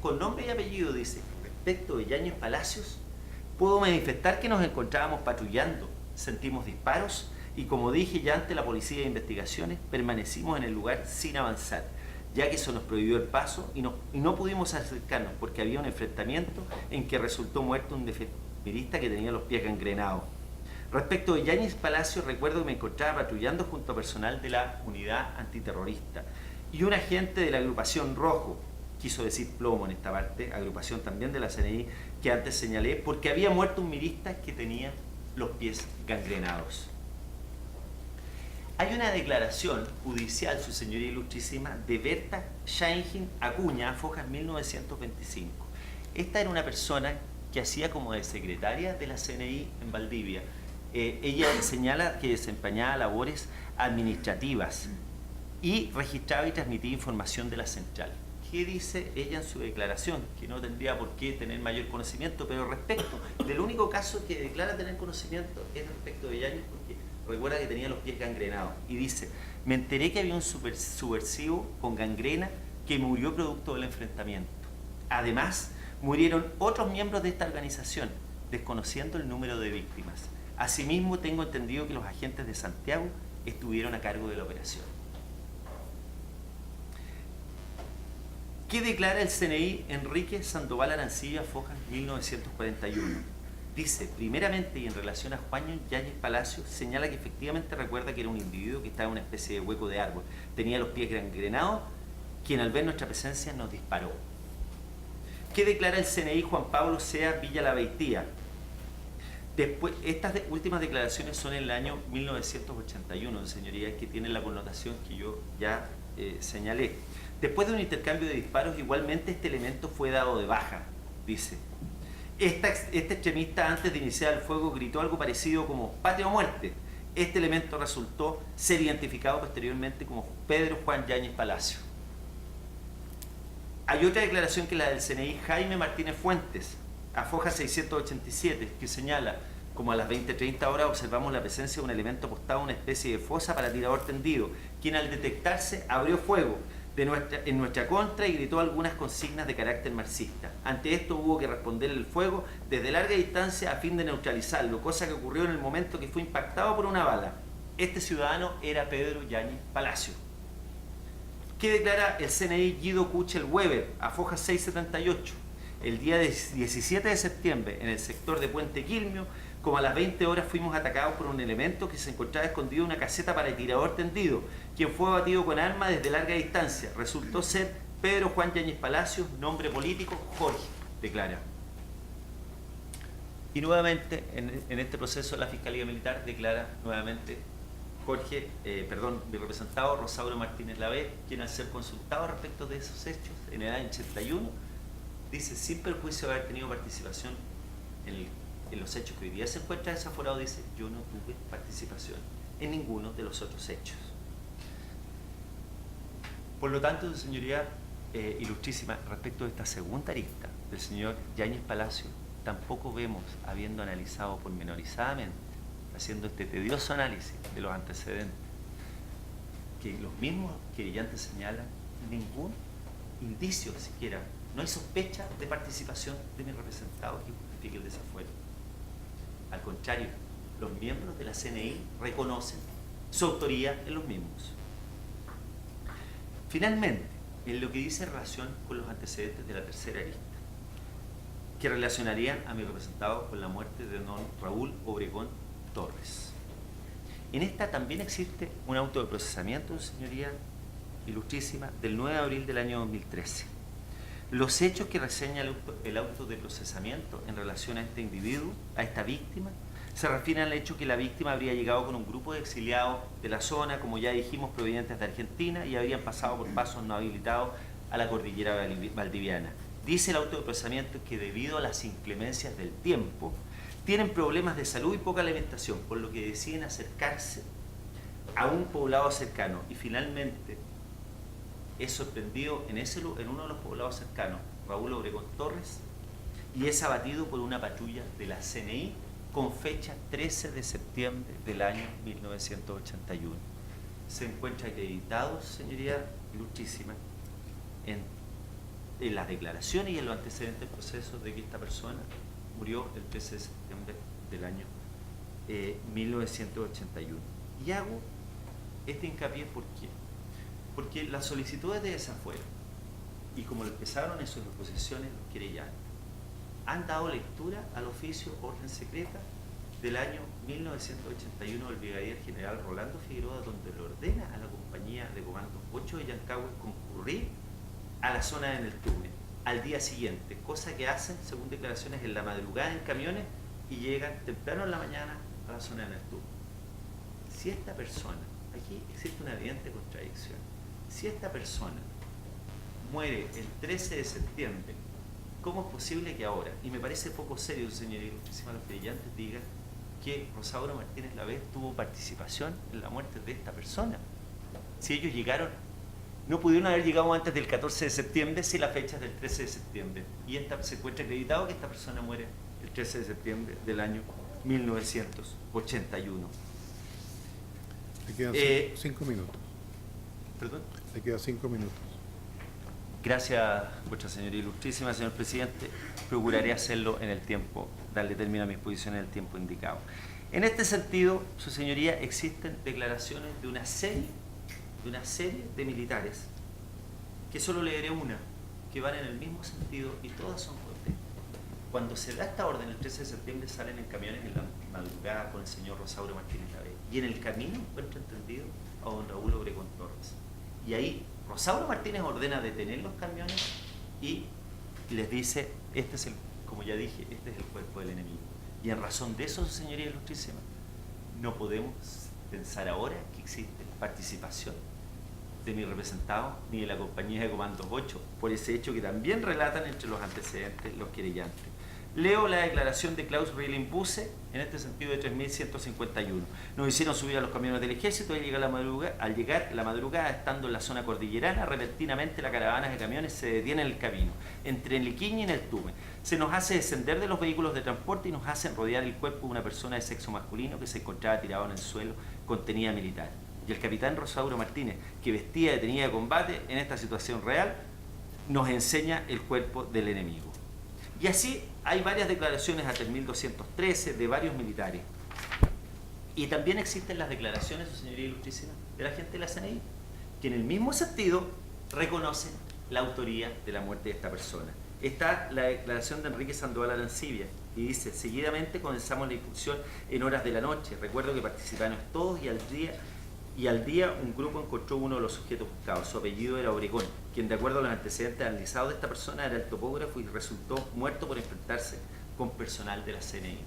Con nombre y apellido, dice: respecto de Yáñez Palacios, puedo manifestar que nos encontrábamos patrullando, sentimos disparos y, como dije ya ante la Policía de Investigaciones, permanecimos en el lugar sin avanzar, ya que eso nos prohibió el paso y no pudimos acercarnos porque había un enfrentamiento en que resultó muerto un defensivista que tenía los pies gangrenados. Respecto de Yáñez Palacios, recuerdo que me encontraba patrullando junto a personal de la unidad antiterrorista y un agente de la agrupación Rojo, quiso decir plomo en esta parte, agrupación también de la CNI, que antes señalé, porque había muerto un milista que tenía los pies gangrenados. Hay una declaración judicial, su señoría ilustrísima, de Berta Scheingin Acuña, Fojas 1925. Esta era una persona que hacía como de secretaria de la CNI en Valdivia. Ella señala que desempeñaba labores administrativas y registraba y transmitía información de la central. ¿Qué dice ella en su declaración? Que no tendría por qué tener mayor conocimiento, pero respecto del único caso que declara tener conocimiento es respecto de Yáñez, porque recuerda que tenía los pies gangrenados. Y dice: me enteré que había un subversivo con gangrena que murió producto del enfrentamiento. Además, murieron otros miembros de esta organización, desconociendo el número de víctimas. Asimismo, tengo entendido que los agentes de Santiago estuvieron a cargo de la operación. ¿Qué declara el CNI Enrique Sandoval Arancibia Fojas 1941? Dice, primeramente y en relación a Juan Yáñez Palacio, señala que efectivamente recuerda que era un individuo que estaba en una especie de hueco de árbol. Tenía los pies gangrenados, quien al ver nuestra presencia nos disparó. ¿Qué declara el CNI Juan Pablo Sea Villa La Beitía? Después, estas últimas declaraciones son en el año 1981, señorías, que tienen la connotación que yo ya señalé. Después de un intercambio de disparos, igualmente este elemento fue dado de baja, dice. Este extremista, antes de iniciar el fuego, gritó algo parecido como «patria o muerte». Este elemento resultó ser identificado posteriormente como Pedro Juan Yáñez Palacio. Hay otra declaración que es la del CNI Jaime Martínez Fuentes, a Foja 687, que señala, como a las 20:30 horas observamos la presencia de un elemento apostado en una especie de fosa para tirador tendido, quien al detectarse abrió fuego en nuestra contra y gritó algunas consignas de carácter marxista. Ante esto hubo que responder el fuego desde larga distancia a fin de neutralizarlo, cosa que ocurrió en el momento que fue impactado por una bala. Este ciudadano era Pedro Yáñez Palacio. ¿Qué declara el CNI Guido Kuchel Weber, a Foja 678? El día 17 de septiembre, en el sector de Puente Quilmio, como a las 20 horas fuimos atacados por un elemento que se encontraba escondido en una caseta para el tirador tendido, quien fue abatido con arma desde larga distancia. Resultó ser Pedro Juan Yáñez Palacios, nombre político Jorge, declara. Y nuevamente, en este proceso, la Fiscalía Militar declara nuevamente mi representado Rosauro Martínez Lavé, quien al ser consultado respecto de esos hechos en el año 81, dice, sin perjuicio de haber tenido participación en los hechos que hoy día se encuentra desaforado, dice, yo no tuve participación en ninguno de los otros hechos. Por lo tanto, señoría ilustrísima, respecto de esta segunda arista del señor Yáñez Palacio, tampoco vemos, habiendo analizado pormenorizadamente, haciendo este tedioso análisis de los antecedentes, que los mismos querellantes señalan ningún indicio siquiera, no hay sospecha de participación de mi representado que justifique el desafuero. Al contrario, los miembros de la CNI reconocen su autoría en los mismos. Finalmente, en lo que dice en relación con los antecedentes de la tercera arista, que relacionarían a mi representado con la muerte de don Raúl Obregón Torres. En esta también existe un auto de procesamiento, señoría ilustrísima, del 9 de abril del año 2013. Los hechos que reseña el auto de procesamiento en relación a este individuo, a esta víctima, se refieren al hecho que la víctima habría llegado con un grupo de exiliados de la zona, como ya dijimos, provenientes de Argentina, y habrían pasado por pasos no habilitados a la cordillera valdiviana. Dice el auto de procesamiento que debido a las inclemencias del tiempo, tienen problemas de salud y poca alimentación, por lo que deciden acercarse a un poblado cercano, y finalmente es sorprendido en uno de los poblados cercanos, Raúl Obregón Torres, y es abatido por una patrulla de la CNI con fecha 13 de septiembre del año 1981. Se encuentra acreditado, señoría ilustrísima, en las declaraciones y en los antecedentes del proceso de que esta persona murió el 13 de septiembre del año 1981. Y hago este hincapié, ¿por qué? Porque las solicitudes de desafuero, y como lo expresaron en sus exposiciones los querellantes, han dado lectura al oficio orden secreta del año 1981 del brigadier general Rolando Figueroa, donde le ordena a la compañía de comandos 8 de Yancagüe concurrir a la zona de Neltume al día siguiente, cosa que hacen, según declaraciones, en la madrugada en camiones y llegan temprano en la mañana a la zona de Neltume. Si esta persona, aquí existe una evidente contradicción, si esta persona muere el 13 de septiembre, ¿cómo es posible que ahora, y me parece poco serio, señoría ilustrísima, los brillantes digan que Rosauro Martínez Lavé tuvo participación en la muerte de esta persona? Si ellos llegaron, no pudieron haber llegado antes del 14 de septiembre si la fecha es del 13 de septiembre. Y se encuentra acreditado que esta persona muere el 13 de septiembre del año 1981. Le quedan 5 minutos. ¿Perdón? Le quedan 5 minutos. Gracias, vuestra señoría ilustrísima, señor presidente. Procuraré hacerlo en el tiempo, darle término a mi exposición en el tiempo indicado. En este sentido, su señoría, existen declaraciones de una serie de militares, que solo leeré una, que van en el mismo sentido y todas son fuertes. Cuando se da esta orden, el 13 de septiembre salen en camiones en la madrugada con el señor Rosauro Martínez Lavey, y en el camino encuentra entendido a don Raúl Obregón Torres. Y ahí Rosauro Martínez ordena detener los camiones y les dice, este es el, como ya dije, este es el cuerpo del enemigo. Y en razón de eso, su señoría ilustrísima, no podemos pensar ahora que existe participación de mi representado ni de la compañía de comandos 8, por ese hecho que también relatan entre los antecedentes los querellantes. Leo la declaración de Klaus Rehlenbusse en este sentido de 3.151. Nos hicieron subir a los camiones del ejército y al llegar la madrugada, estando en la zona cordillerana, repentinamente la caravana de camiones se detiene en el camino, entre el Liquiñe y en el Tume. Se nos hace descender de los vehículos de transporte y nos hacen rodear el cuerpo de una persona de sexo masculino que se encontraba tirado en el suelo con tenida militar. Y el capitán Rosauro Martínez, que vestía de tenida de combate en esta situación real, nos enseña el cuerpo del enemigo. Y así hay varias declaraciones a 3.213 de varios militares. Y también existen las declaraciones, su señoría ilustrísima, de la gente de la CNI, que en el mismo sentido reconocen la autoría de la muerte de esta persona. Está la declaración de Enrique Sandoval Arancibia, y dice, seguidamente comenzamos la discusión en horas de la noche. Recuerdo que participaron todos y al día un grupo encontró uno de los sujetos buscados. Su apellido era Obregón, quien de acuerdo a los antecedentes analizados de esta persona era el topógrafo y resultó muerto por enfrentarse con personal de la CNI.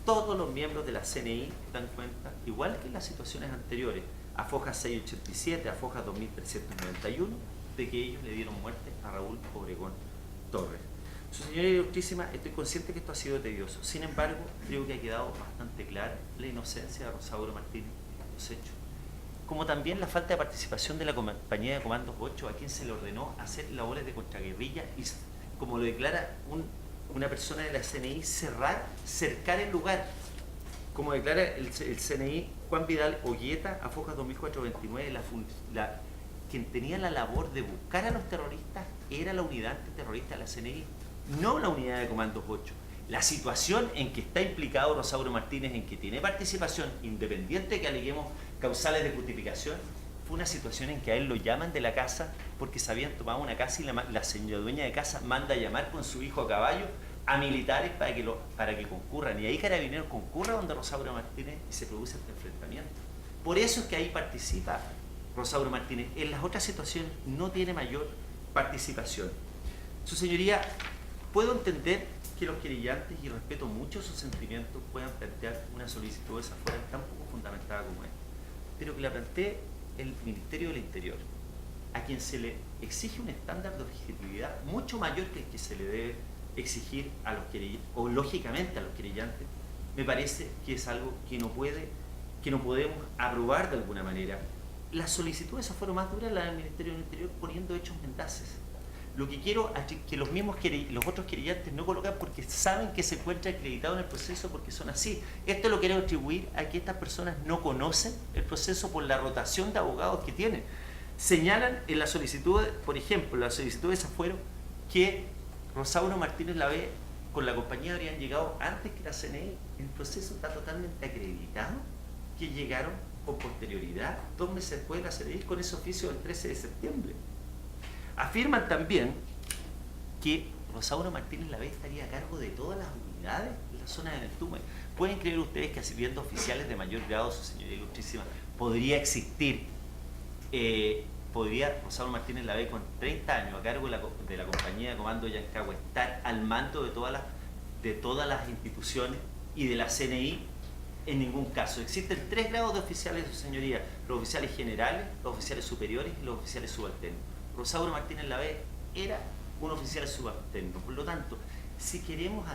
Todos los miembros de la CNI dan cuenta, igual que en las situaciones anteriores, a Fojas 687, a Fojas 2391, de que ellos le dieron muerte a Raúl Obregón Torres. Su señoría ilustrísima, estoy consciente que esto ha sido tedioso. Sin embargo, creo que ha quedado bastante clara la inocencia de Rosauro Martínez en los hechos, como también la falta de participación de la compañía de comandos 8, a quien se le ordenó hacer labores de contraguerrilla y, como lo declara una persona de la CNI, cercar el lugar, como declara el CNI Juan Vidal Oguieta a Fojas 2429, quien tenía la labor de buscar a los terroristas era la unidad antiterrorista de la CNI, no la unidad de comandos 8. La situación en que está implicado Rosauro Martínez, en que tiene participación, independiente de que aleguemos causales de justificación, fue una situación en que a él lo llaman de la casa porque se habían tomado una casa y la señora dueña de casa manda a llamar con su hijo a caballo a militares para que concurran. Y ahí Carabineros concurra donde Rosauro Martínez y se produce este enfrentamiento. Por eso es que ahí participa Rosauro Martínez. En las otras situaciones no tiene mayor participación. Su señoría, puedo entender que los querellantes, y respeto mucho sus sentimientos, puedan plantear una solicitud de esa fuera tan poco fundamentada como esta, pero que la plantee el Ministerio del Interior, a quien se le exige un estándar de objetividad mucho mayor que el que se le debe exigir a los querellantes, o lógicamente a los querellantes, me parece que es algo que no podemos aprobar de alguna manera. Las solicitudes fueron más duras las del Ministerio del Interior, poniendo hechos mendaces. Lo que quiero es que los otros querellantes no colocan porque saben que se encuentra acreditado en el proceso, porque son así. Esto lo quiero atribuir a que estas personas no conocen el proceso por la rotación de abogados que tienen. Señalan en la solicitud, por ejemplo, la solicitud de Desafuero, que Rosauro Martínez Lavey con la compañía habrían llegado antes que la CNI. El proceso está totalmente acreditado, que llegaron con posterioridad, 2 meses después de la CNI, con ese oficio del 13 de septiembre. Afirman también que Rosauro Martínez Lavey estaría a cargo de todas las unidades en la zona de Neltume. ¿Pueden creer ustedes que, siendo oficiales de mayor grado, su señoría ilustrísima, podría existir, podría Rosauro Martínez Lavey con 30 años a cargo de la compañía de comando Yancagua estar al mando de todas las instituciones y de la CNI? En ningún caso. Existen 3 grados de oficiales, su señoría: los oficiales generales, los oficiales superiores y los oficiales subalternos. Rosauro Martínez Lavey era un oficial subalterno. Por lo tanto, si queremos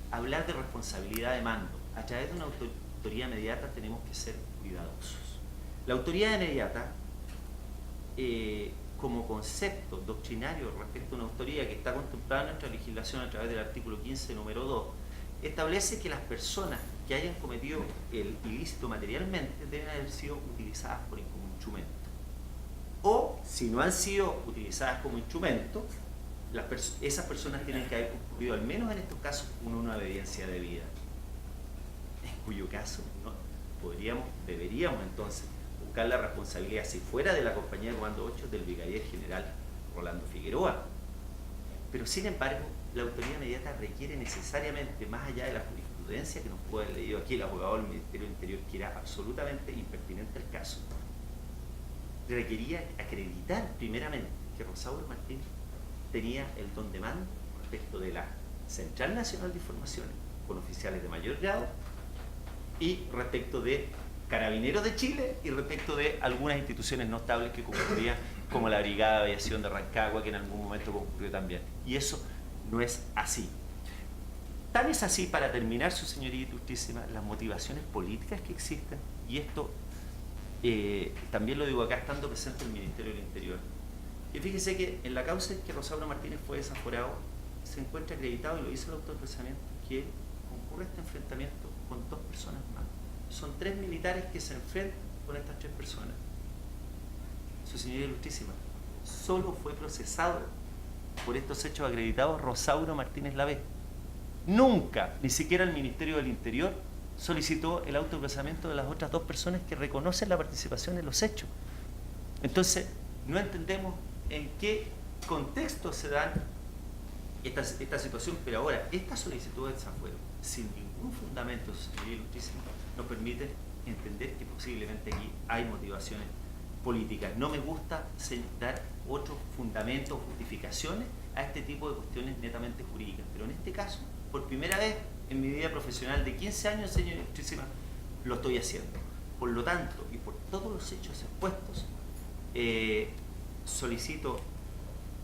hablar de responsabilidad de mando a través de una autoridad inmediata, tenemos que ser cuidadosos. La autoridad inmediata, como concepto doctrinario respecto a una autoridad que está contemplada en nuestra legislación a través del artículo 15, número 2, establece que las personas que hayan cometido el ilícito materialmente deben haber sido utilizadas por como instrumento. o si no han sido utilizadas como instrumento, esas personas tienen que haber concurrido, al menos en estos casos, una obediencia debida. En cuyo caso, ¿no? Deberíamos entonces buscar la responsabilidad, si fuera de la Compañía de Comando 8, del brigadier general Rolando Figueroa. Pero sin embargo, la autoridad inmediata requiere necesariamente, más allá de la jurisprudencia que nos puede haber leído aquí el abogado del Ministerio del Interior, que era absolutamente impertinente el caso, requería acreditar primeramente que Rosauro Martínez tenía el don de mando respecto de la Central Nacional de Informaciones con oficiales de mayor grado y respecto de Carabineros de Chile y respecto de algunas instituciones no estables que concurrían, como la Brigada de Aviación de Rancagua, que en algún momento concurrió también. Y eso no es así. Tan es así, para terminar, su señoría ilustrísima, las motivaciones políticas que existen, y esto también lo digo acá estando presente el Ministerio del Interior. Y fíjese que en la causa en que Rosauro Martínez fue desaforado, se encuentra acreditado, y lo dice el autoprocesamiento, que concurre este enfrentamiento con 2 personas más. Son 3 militares que se enfrentan con estas 3 personas. Su señoría ilustrísima, solo fue procesado por estos hechos acreditados Rosauro Martínez Lavé. Nunca, ni siquiera el Ministerio del Interior, solicitó el autoprocesamiento de las otras 2 personas que reconocen la participación en los hechos. Entonces, no entendemos en qué contexto se dan esta situación, pero ahora, esta solicitud de desafuero, sin ningún fundamento, señoría ilustrísima, nos permite entender que posiblemente aquí hay motivaciones políticas. No me gusta dar otros fundamentos o justificaciones a este tipo de cuestiones netamente jurídicas, pero en este caso, por primera vez en mi vida profesional de 15 años, señora ilustrísima, lo estoy haciendo. Por lo tanto, y por todos los hechos expuestos, solicito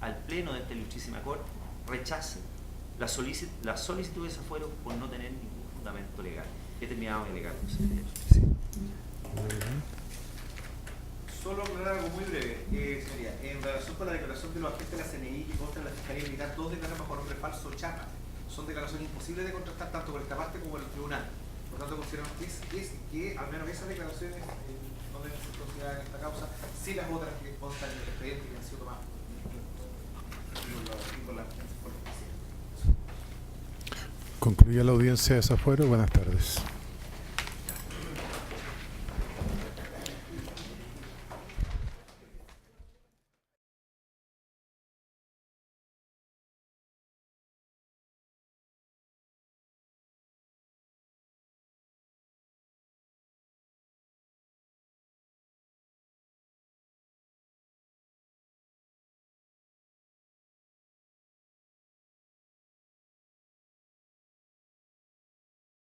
al Pleno de esta ilustrísima Corte rechace la solicitud de desafuero por no tener ningún fundamento legal. He terminado mi alegato, señora ilustrísima. Solo aclarar algo muy breve, señoría. En relación con la declaración de los agentes de la CNI que contra la Fiscalía Militar, todos declaran bajo nombre falso Chapa. Son declaraciones imposibles de contrastar tanto por esta parte como por el tribunal. Por tanto, consideramos que al menos esas declaraciones no deben ser consideradas en esta causa, si las otras que constan en el expediente que han sido tomadas por la Concluye la audiencia de desafuero. Buenas tardes.